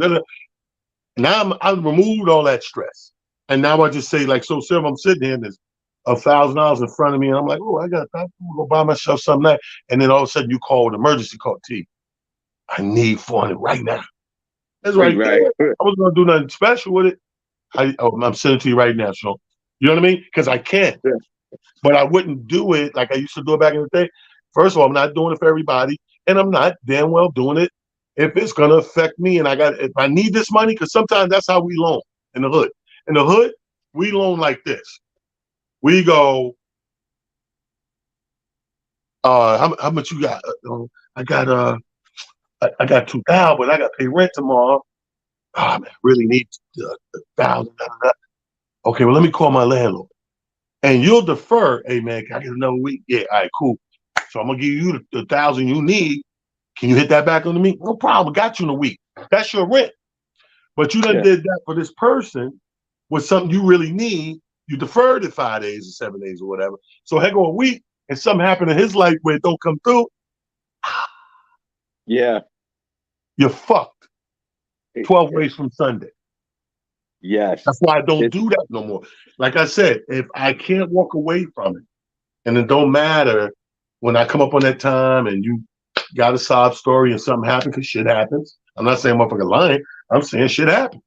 Now I've removed all that stress. And now I just say, like, so sir, I'm sitting here and there's $1,000 in front of me and I'm like, oh, I got that. I'm gonna go buy myself something nice. And then all of a sudden you call an emergency call, T. I need 400 right now. That's right. I wasn't gonna do nothing special with it. I'm sending it to you right now, Sean. You know what I mean? Because I can. But I wouldn't do it like I used to do it back in the day. First of all, I'm not doing it for everybody, and I'm not damn well doing it if it's gonna affect me. And if I need this money, because sometimes that's how we loan in the hood. In the hood, we loan like this. We go, how much you got? I got $2,000, but I got to pay rent tomorrow. Oh man, I really need $1,000. Okay, well let me call my landlord. And you'll defer, hey man, can I get another week? Yeah, all right, cool. So I'm gonna give you the 1,000 you need. Can you hit that back on me? No problem, got you in a week. That's your rent. But you done did that for this person with something you really need. You deferred it 5 days or 7 days or whatever. So heck go a week and something happened in his life where it don't come through. You're fucked. 12 ways from Sunday. Yes. That's why I don't It's, do that no more. Like I said, if I can't walk away from it, and it don't matter when I come up on that time and you got a sob story and something happened, because shit happens. I'm not saying motherfucker lying. I'm saying shit happens.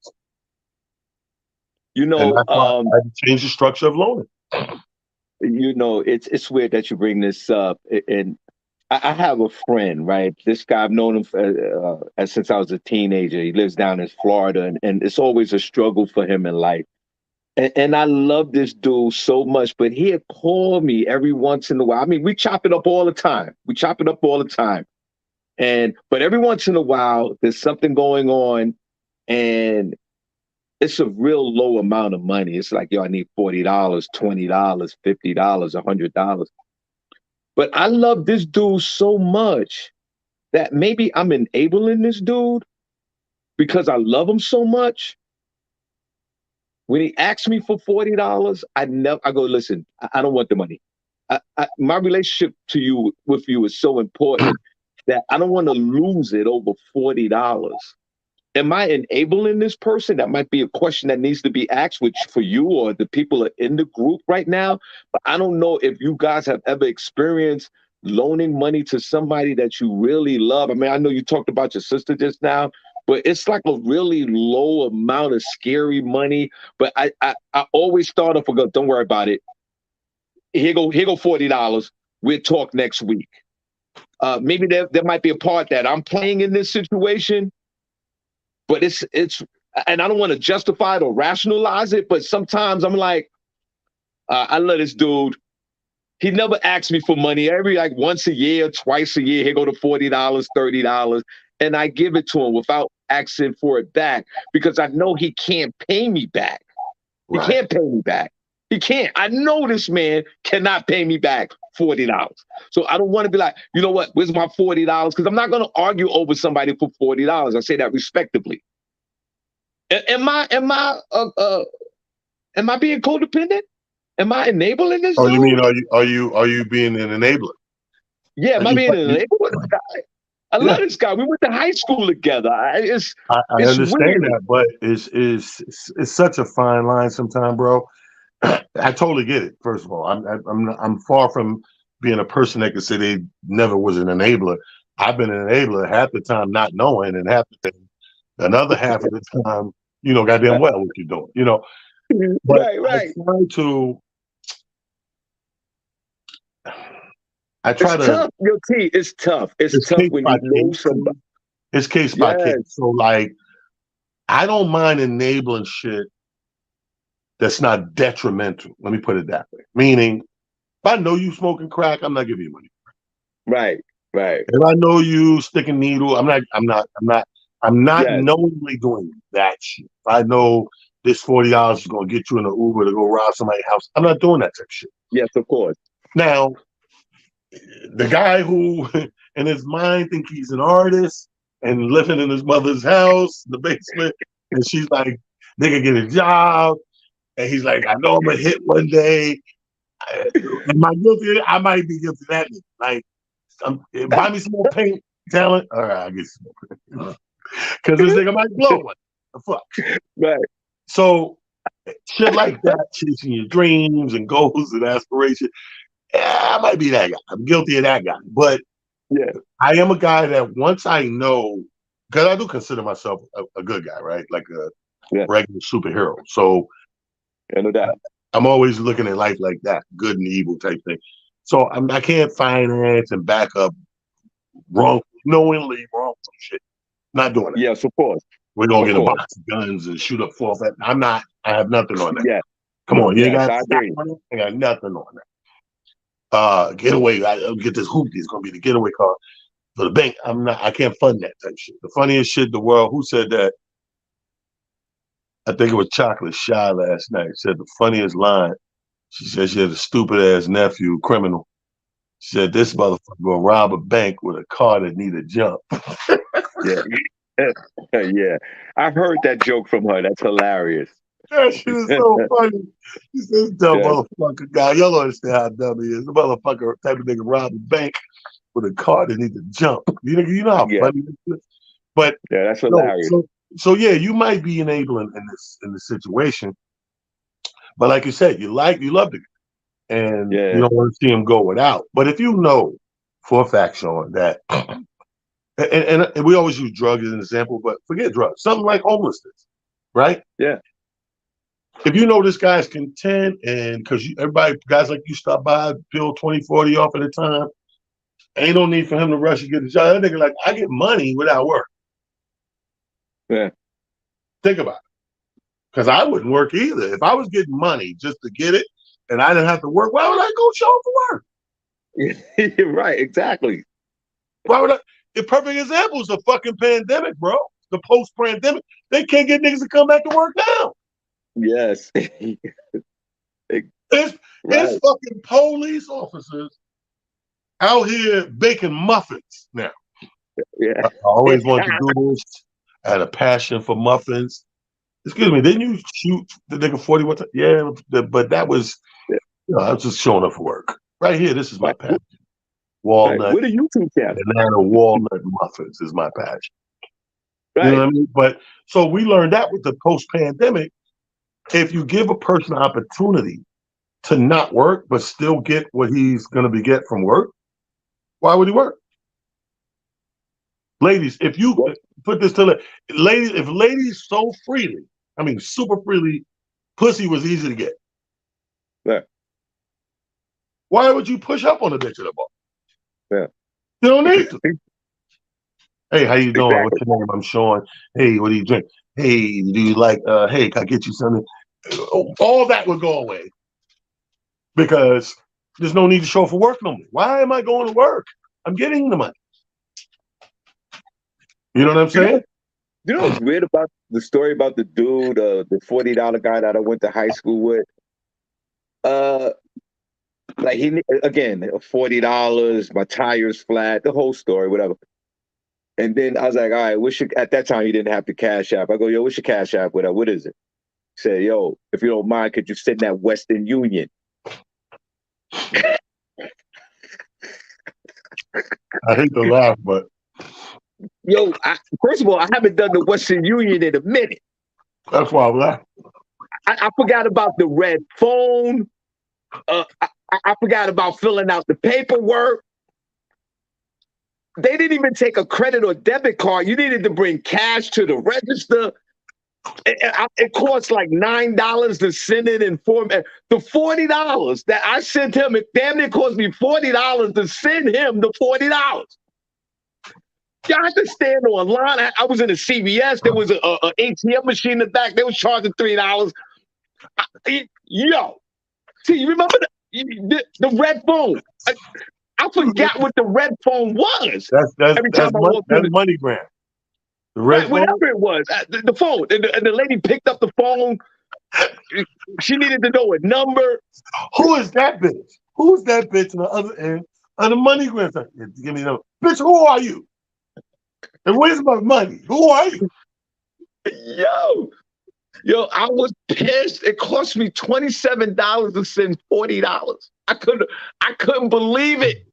you And know, that's why I had to change the structure of loaning. it's weird that you bring this up. And I have a friend, right? This guy, I've known him since I was a teenager. He lives down in Florida, and it's always a struggle for him in life. And I love this dude so much, but he'll call me every once in a while. I mean, we chop it up all the time. We chop it up all the time. But every once in a while, there's something going on, and it's a real low amount of money. It's like, yo, I need $40, $20, $50, $100. But I love this dude so much that maybe I'm enabling this dude because I love him so much. When he asks me for $40, I go, listen, I don't want the money. My relationship to you with you is so important that I don't want to lose it over $40. Am I enabling this person? That might be a question that needs to be asked, which for you or the people in the group right now. But I don't know if you guys have ever experienced loaning money to somebody that you really love. I mean, I know you talked about your sister just now, but it's like a really low amount of scary money. But I always start off with, don't worry about it. Here go $40. We'll talk next week. Maybe there might be a part that I'm playing in this situation, but it's and I don't want to justify it or rationalize it, but sometimes I'm like, I love this dude. He never asks me for money. Every like once a year, twice a year, he go to $40, $30, and I give it to him without asking for it back because I know he can't pay me back. He can't pay me back. He can't. I know this man cannot pay me back $40. So I don't want to be like, you know what? Where's my $40? Because I'm not going to argue over somebody for $40. I say that respectively. Am I being codependent? Am I enabling this Oh, you mean dude? are you being an enabler? Yeah, am I being an enabler with this guy? I love Yeah, this guy. We went to high school together. I It's understand weird. that, but it's such a fine line sometimes, bro. I totally get it. First of all, I'm far from being a person that could say they never was an enabler. I've been an enabler half the time not knowing, and half the time, another half of the time, goddamn well what you're doing, But Right, right. I It's try to. tough, yo, T. It's tough. It's It's tough case when by you know case. somebody. It's case by case. Yes. So like, I don't mind enabling shit that's not detrimental. Let me put it that way. Meaning, if I know you smoking crack, I'm not giving you money. Right, right. If I know you sticking needle, I'm not Yes, knowingly doing that shit. If I know this $40 is gonna get you in an Uber to go rob somebody's house, I'm not doing that type of shit. yes, of course. Now, the guy who in his mind think he's an artist and living in his mother's house, the basement, and she's like, they can get a job, and he's like, I know I'm gonna hit one day. Am I guilty? I might be guilty of that. Like, buy me some more paint, talent. All right, I get some more. Because this nigga might blow one. The fuck. Right. So shit like that, chasing your dreams and goals and aspirations. Yeah, I might be that guy. I'm guilty of that guy. But Yeah, I am a guy that once I know, because I do consider myself a good guy, right? Like a yeah. regular superhero. So I know that. I'm always looking at life like that, good and evil type thing. So I can't finance and back up knowingly wrongful shit. Not doing it. Yes, of course. We're gonna Of get a course. box of guns and shoot up four. I'm not. I have nothing on that. Yeah. Come on, you ain't Yes, got I agree. I got nothing on that. Getaway. I'll get this hoopty. It's gonna be the getaway car for the bank. I can't fund that type of shit. The funniest shit in the world. Who said that? I think it was Chocolate Shy last night. Said the funniest line. She said she had a stupid ass nephew, criminal. She said this motherfucker gonna rob a bank with a car that need a jump. Yeah. Yeah. I've heard that joke from her. That's hilarious. That shit is so funny. He says, dumb Yes. motherfucker guy. Y'all don't understand how dumb he is. The motherfucker type of nigga rob a bank with a car that need to jump. You know how Yeah. funny this is? But Yeah, that's no, hilarious. So yeah, you might be enabling in this situation, but like you said, you love the guy, and you Yeah. don't want to see him go without. But if you know for a fact, Sean, that and we always use drugs as an example, but forget drugs, something like homelessness, right? Yeah. If you know this guy's content, and because everybody, guys like you stop by, bill 20, 40 off at a time, ain't no need for him to rush and get a job. That nigga like, I get money without work. Yeah. Think about it. Because I wouldn't work either. If I was getting money just to get it and I didn't have to work, why would I go show up for work? You're right. Exactly. Why would I? The perfect example is the fucking pandemic, bro. The post-pandemic. They can't get niggas to come back to work now. Yes. It's fucking police officers out here baking muffins now. Yeah. I always wanted to do this. I had a passion for muffins. Excuse me, didn't you shoot the nigga 41 times? Yeah, but that was, I was just showing up for work. Right here, this is my passion. Walnut. What a YouTube channel. Atlanta walnut muffins is my passion. Right. You know what I mean? But so we learned that with the post-pandemic, if you give a person an opportunity to not work but still get what he's going to get from work, why would he work? Ladies, if you put this to ladies, if ladies so freely, I mean super freely, pussy was easy to get. Yeah. Why would you push up on a bitch at a bar? Yeah. You don't need to. Hey, how you doing? Exactly. What's your name? I'm Sean. Hey, what do you drink? Hey, do you like hey, can I get you something? All that would go away. Because there's no need to show up for work no more. Why am I going to work? I'm getting the money. You know what I'm saying? You know what's weird about the story about the dude, the $40 guy that I went to high school with? Like he again, $40, my tires flat, the whole story, whatever. And then I was like, all right, at that time he didn't have the Cash App. I go, yo, what's your Cash App? What is it? He said, yo, if you don't mind, could you send that Western Union? I hate to laugh, but yo, first of all, I haven't done the Western Union in a minute. That's why I laugh. I forgot about the red phone. I forgot about filling out the paperwork. They didn't even take a credit or debit card. You needed to bring cash to the register. It cost like $9 to send it in form. The $40 that I sent him, it damn near cost me $40 to send him the $40. Y'all had to stand online. I was in a CVS. There was a ATM machine in the back. They was charging $3. Yo, see, you remember the red phone? I forgot what the red phone was. That's MoneyGram. The red phone? Whatever it was, the phone. And the lady picked up the phone. She needed to know a number. Who is that bitch? Who's that bitch on the other end of the MoneyGram? Give me the bitch. Who are you? And where's my money? Who are you? Yo, I was pissed. It cost me $27 to send $40. I couldn't believe it.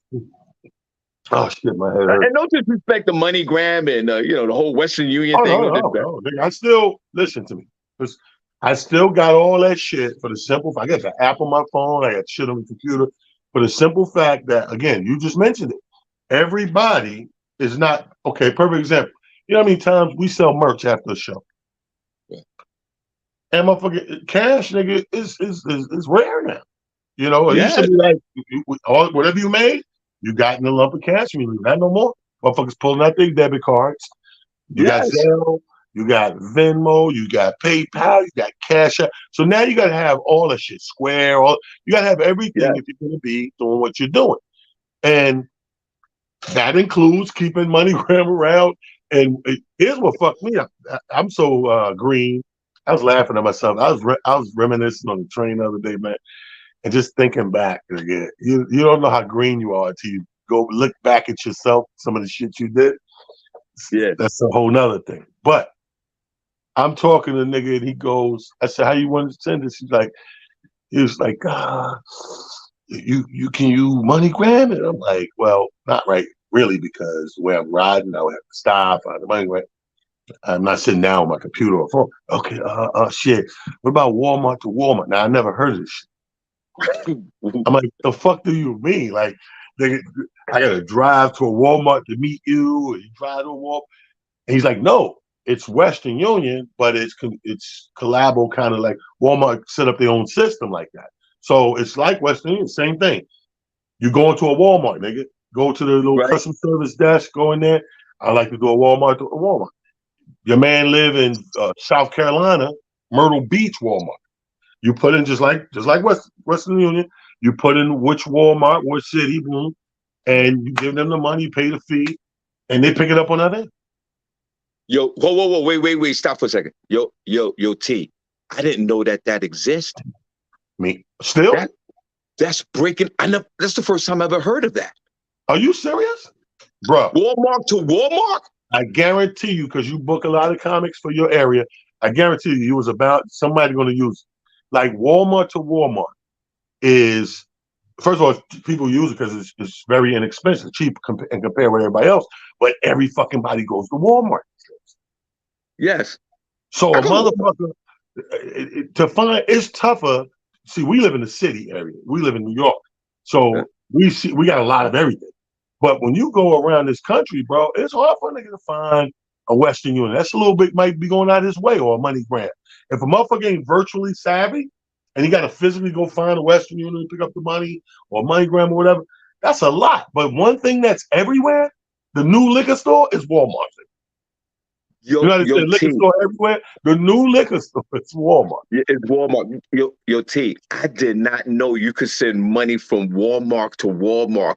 Oh shit, my head hurts. And no disrespect to MoneyGram and the whole Western Union thing. No. I still listen to me. I still got all that shit for the simple. I got the app on my phone. I got shit on the computer for the simple fact that, again, you just mentioned it. Everybody is not okay. Perfect example. You know how many times we sell merch after the show? Yeah. And motherfucking cash, nigga, is rare now. You know, it used to be like whatever you made, you got in a lump of cash. You leave that no more. Motherfuckers pulling out their debit cards. You got Zelle, you got Venmo, you got PayPal, you got Cash App. So now you got to have all that shit. Square, you got to have everything if you're going to be doing what you're doing. And that includes keeping MoneyGram around. And here's what fucked me up. I'm so green. I was laughing at myself. I was reminiscing on the train the other day, man, and just thinking back again. You don't know how green you are until you go look back at yourself, some of the shit you did. Yeah, that's a whole nother thing. But I'm talking to the nigga, and he goes, I said, "How you want to send this?" He was like, "You can you MoneyGram it?" I'm like, "Well, not right, really, because where I'm riding, I would have to stop on the MoneyGram." I'm not sitting down on my computer or phone. Okay, shit. What about Walmart to Walmart? Now I never heard of this shit. I'm like, the fuck do you mean? Like, I gotta drive to a Walmart to meet you, or you drive to a Walmart. And he's like, no, it's Western Union, but it's collabo, kind of like Walmart set up their own system like that. So it's like Western Union, same thing. You go into a Walmart, nigga. Go to the little customer service desk, go in there. I like to do a Walmart to a Walmart. Your man live in South Carolina, Myrtle Beach Walmart. You put in just like Western Union. You put in which Walmart, what city, boom, and you give them the money, pay the fee, and they pick it up on that end. Yo, whoa, wait, stop for a second. Yo, T, I didn't know that exists. Me still? That's breaking. That's the first time I ever heard of that. Are you serious, bro? Walmart to Walmart? I guarantee you, because you book a lot of comics for your area. I guarantee you, was about somebody going to use it. Like Walmart to Walmart is, first of all, people use it because it's very inexpensive, cheap, and compare with everybody else. But every fucking body goes to Walmart. Yes. So a motherfucker to find, it's tougher. See, we live in the city area. We live in New York, so we got a lot of everything. But when you go around this country, bro, it's hard for a nigga to find a Western Union. That's a little bit might be going out his way, or a money grab. If a motherfucker ain't virtually savvy and he got to physically go find a Western Union and pick up the money, or money grab or whatever, that's a lot. But one thing that's everywhere, the new liquor store, is Walmart. You know, the liquor store everywhere. The new liquor store, it's Walmart. It's Walmart. Yo, T, I did not know you could send money from Walmart to Walmart.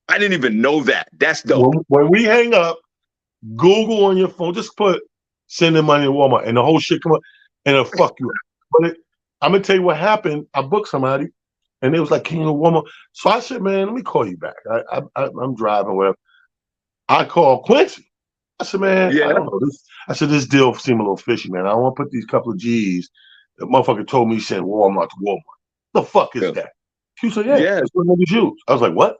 I didn't even know that. That's dope. When we hang up, Google on your phone, just put sending money to Walmart, and the whole shit come up, and it'll fuck you up. But I'm gonna tell you what happened. I booked somebody, and they was like, "Can you Walmart?" So I said, "Man, let me call you back. I'm driving, whatever." I called Quincy. I said, "Man, I don't know this." I said, "This deal seemed a little fishy, man. I want to put these couple of G's." The motherfucker told me he sent Walmart to Walmart. The fuck is that? He said, "Yeah, that's what niggas use." I was like, "What?"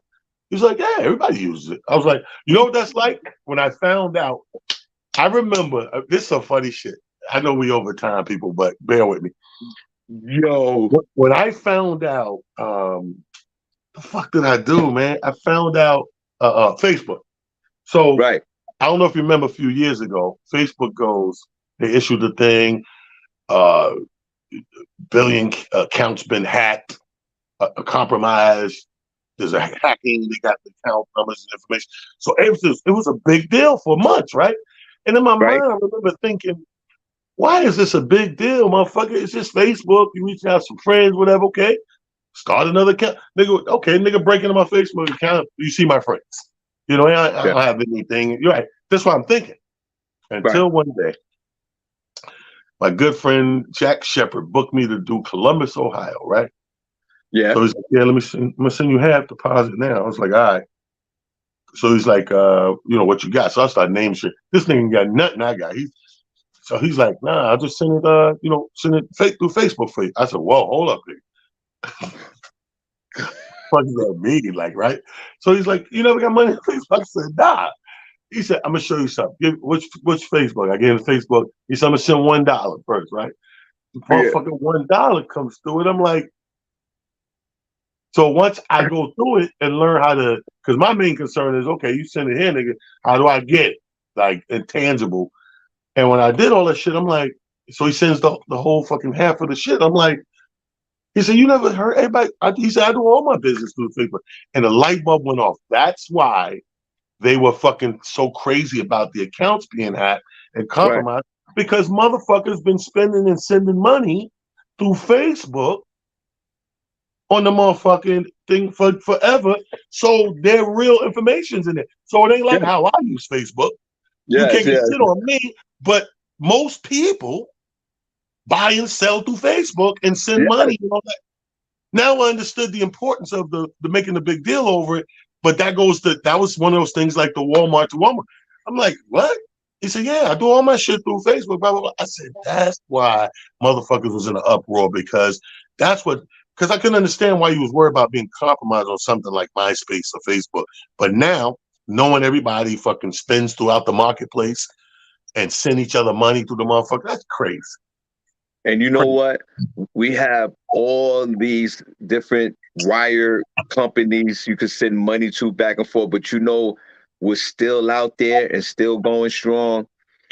He's like, "Yeah, everybody uses it." I was like, "You know what that's like?" When I found out, I remember, this is some funny shit. I know we over time, people, but bear with me. Yo. When I found out, the fuck did I do, man? I found out Facebook. So I don't know if you remember a few years ago, Facebook they issued the thing, billion accounts been hacked, compromised. There's a hacking. They got the account numbers and information. So it was a big deal for months, right? And in my mind, I remember thinking, why is this a big deal, motherfucker? It's just Facebook. You reach out to some friends, whatever. Okay, start another account. Nigga, break into my Facebook account. You see my friends. You know, I don't have anything. You're right. That's what I'm thinking. Until one day, my good friend Jack Shepard booked me to do Columbus, Ohio, right? Yeah. So he's like, "Yeah, I'm gonna send you half deposit now." I was like, "All right." So he's like, "What you got?" So I started naming shit. This nigga got nothing I got. He's like, "Nah, I'll just send it, send it through Facebook for you." I said, "Whoa, hold up, nigga." What does that mean? Like, right? So he's like, "You never got money on Facebook?" I said, "Nah." He said, "I'm gonna show you something. Which Facebook?" I gave him Facebook. He said, "I'm gonna send $1 first, right?" The motherfucking $1 comes through it. I'm like, so once I go through it and learn how to, because my main concern is, okay, you send it here, nigga. How do I get it? Like, intangible. And when I did all that shit, I'm like, so he sends the whole fucking half of the shit. I'm like, he said, "You never heard everybody?" He said, "I do all my business through Facebook." And the light bulb went off. That's why they were fucking so crazy about the accounts being hacked and compromised, because motherfuckers been spending and sending money through Facebook on the motherfucking thing for forever. So their real information's in it. So it ain't like how I use Facebook. You can't get shit on me, but most people buy and sell through Facebook and send money and all that. Now I understood the importance of the making a big deal over it, but that was one of those things like the Walmart to Walmart. I'm like, what? He said, "Yeah, I do all my shit through Facebook, blah, blah, blah." I said, that's why motherfuckers was in an uproar, because I couldn't understand why you was worried about being compromised on something like MySpace or Facebook. But now, knowing everybody fucking spends throughout the marketplace, and send each other money through the motherfucker. That's crazy. And you know what? We have all these different wire companies you could send money to back and forth, but you know we're still out there and still going strong.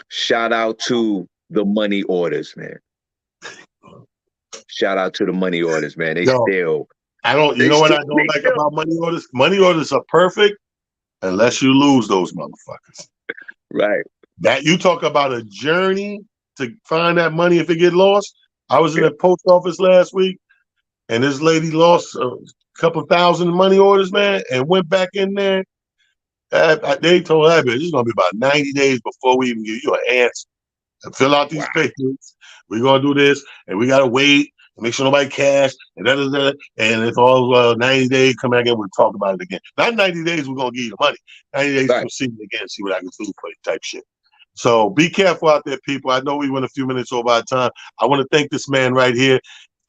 Shout out to the money orders, man. Shout out to the money orders, man. They still. You know what I don't like about money orders? Money orders are perfect unless you lose those motherfuckers. Right. That you talk about a journey to find that money if it get lost. I was in the post office last week, and this lady lost a couple thousand money orders, man, and went back in there. They told her, it's going to be about 90 days before we even give you an answer. And fill out these papers. We're going to do this, and we got to wait and make sure nobody cash, and and if all 90 days, come back and we'll talk about it again. Not 90 days, we're going to give you the money. 90 days, we'll see it again, see what I can do for you type shit. So be careful out there, people. I know we went a few minutes over our time. I want to thank this man right here.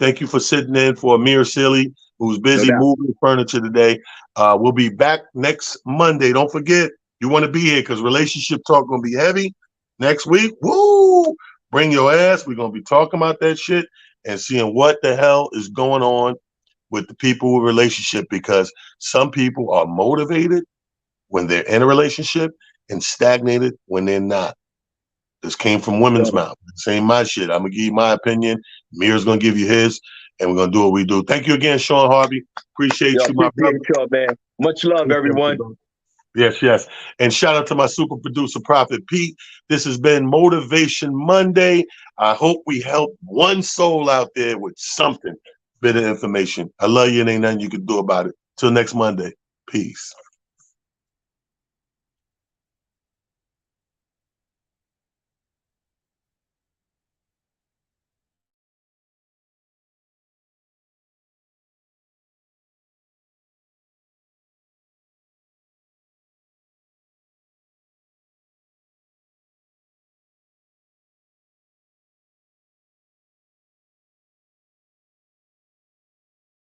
Thank you for sitting in for Amir Silly, who's busy moving furniture today. We'll be back next Monday. Don't forget, you want to be here because relationship talk going to be heavy next week. Woo! Bring your ass. We're going to be talking about that shit and seeing what the hell is going on with the people with relationship, because some people are motivated when they're in a relationship and stagnated when they're not. This came from women's mouth. This ain't my shit. I'm gonna give you my opinion. Mir's gonna give you his, and we're gonna do what we do. Thank you again, Sean Harvey. Appreciate you, my brother. Y'all, man. Much love, everyone. Yes. And shout out to my super producer, Prophet Pete. This has been Motivation Monday. I hope we helped one soul out there with something, bit of information. I love you, and ain't nothing you can do about it. Till next Monday. Peace.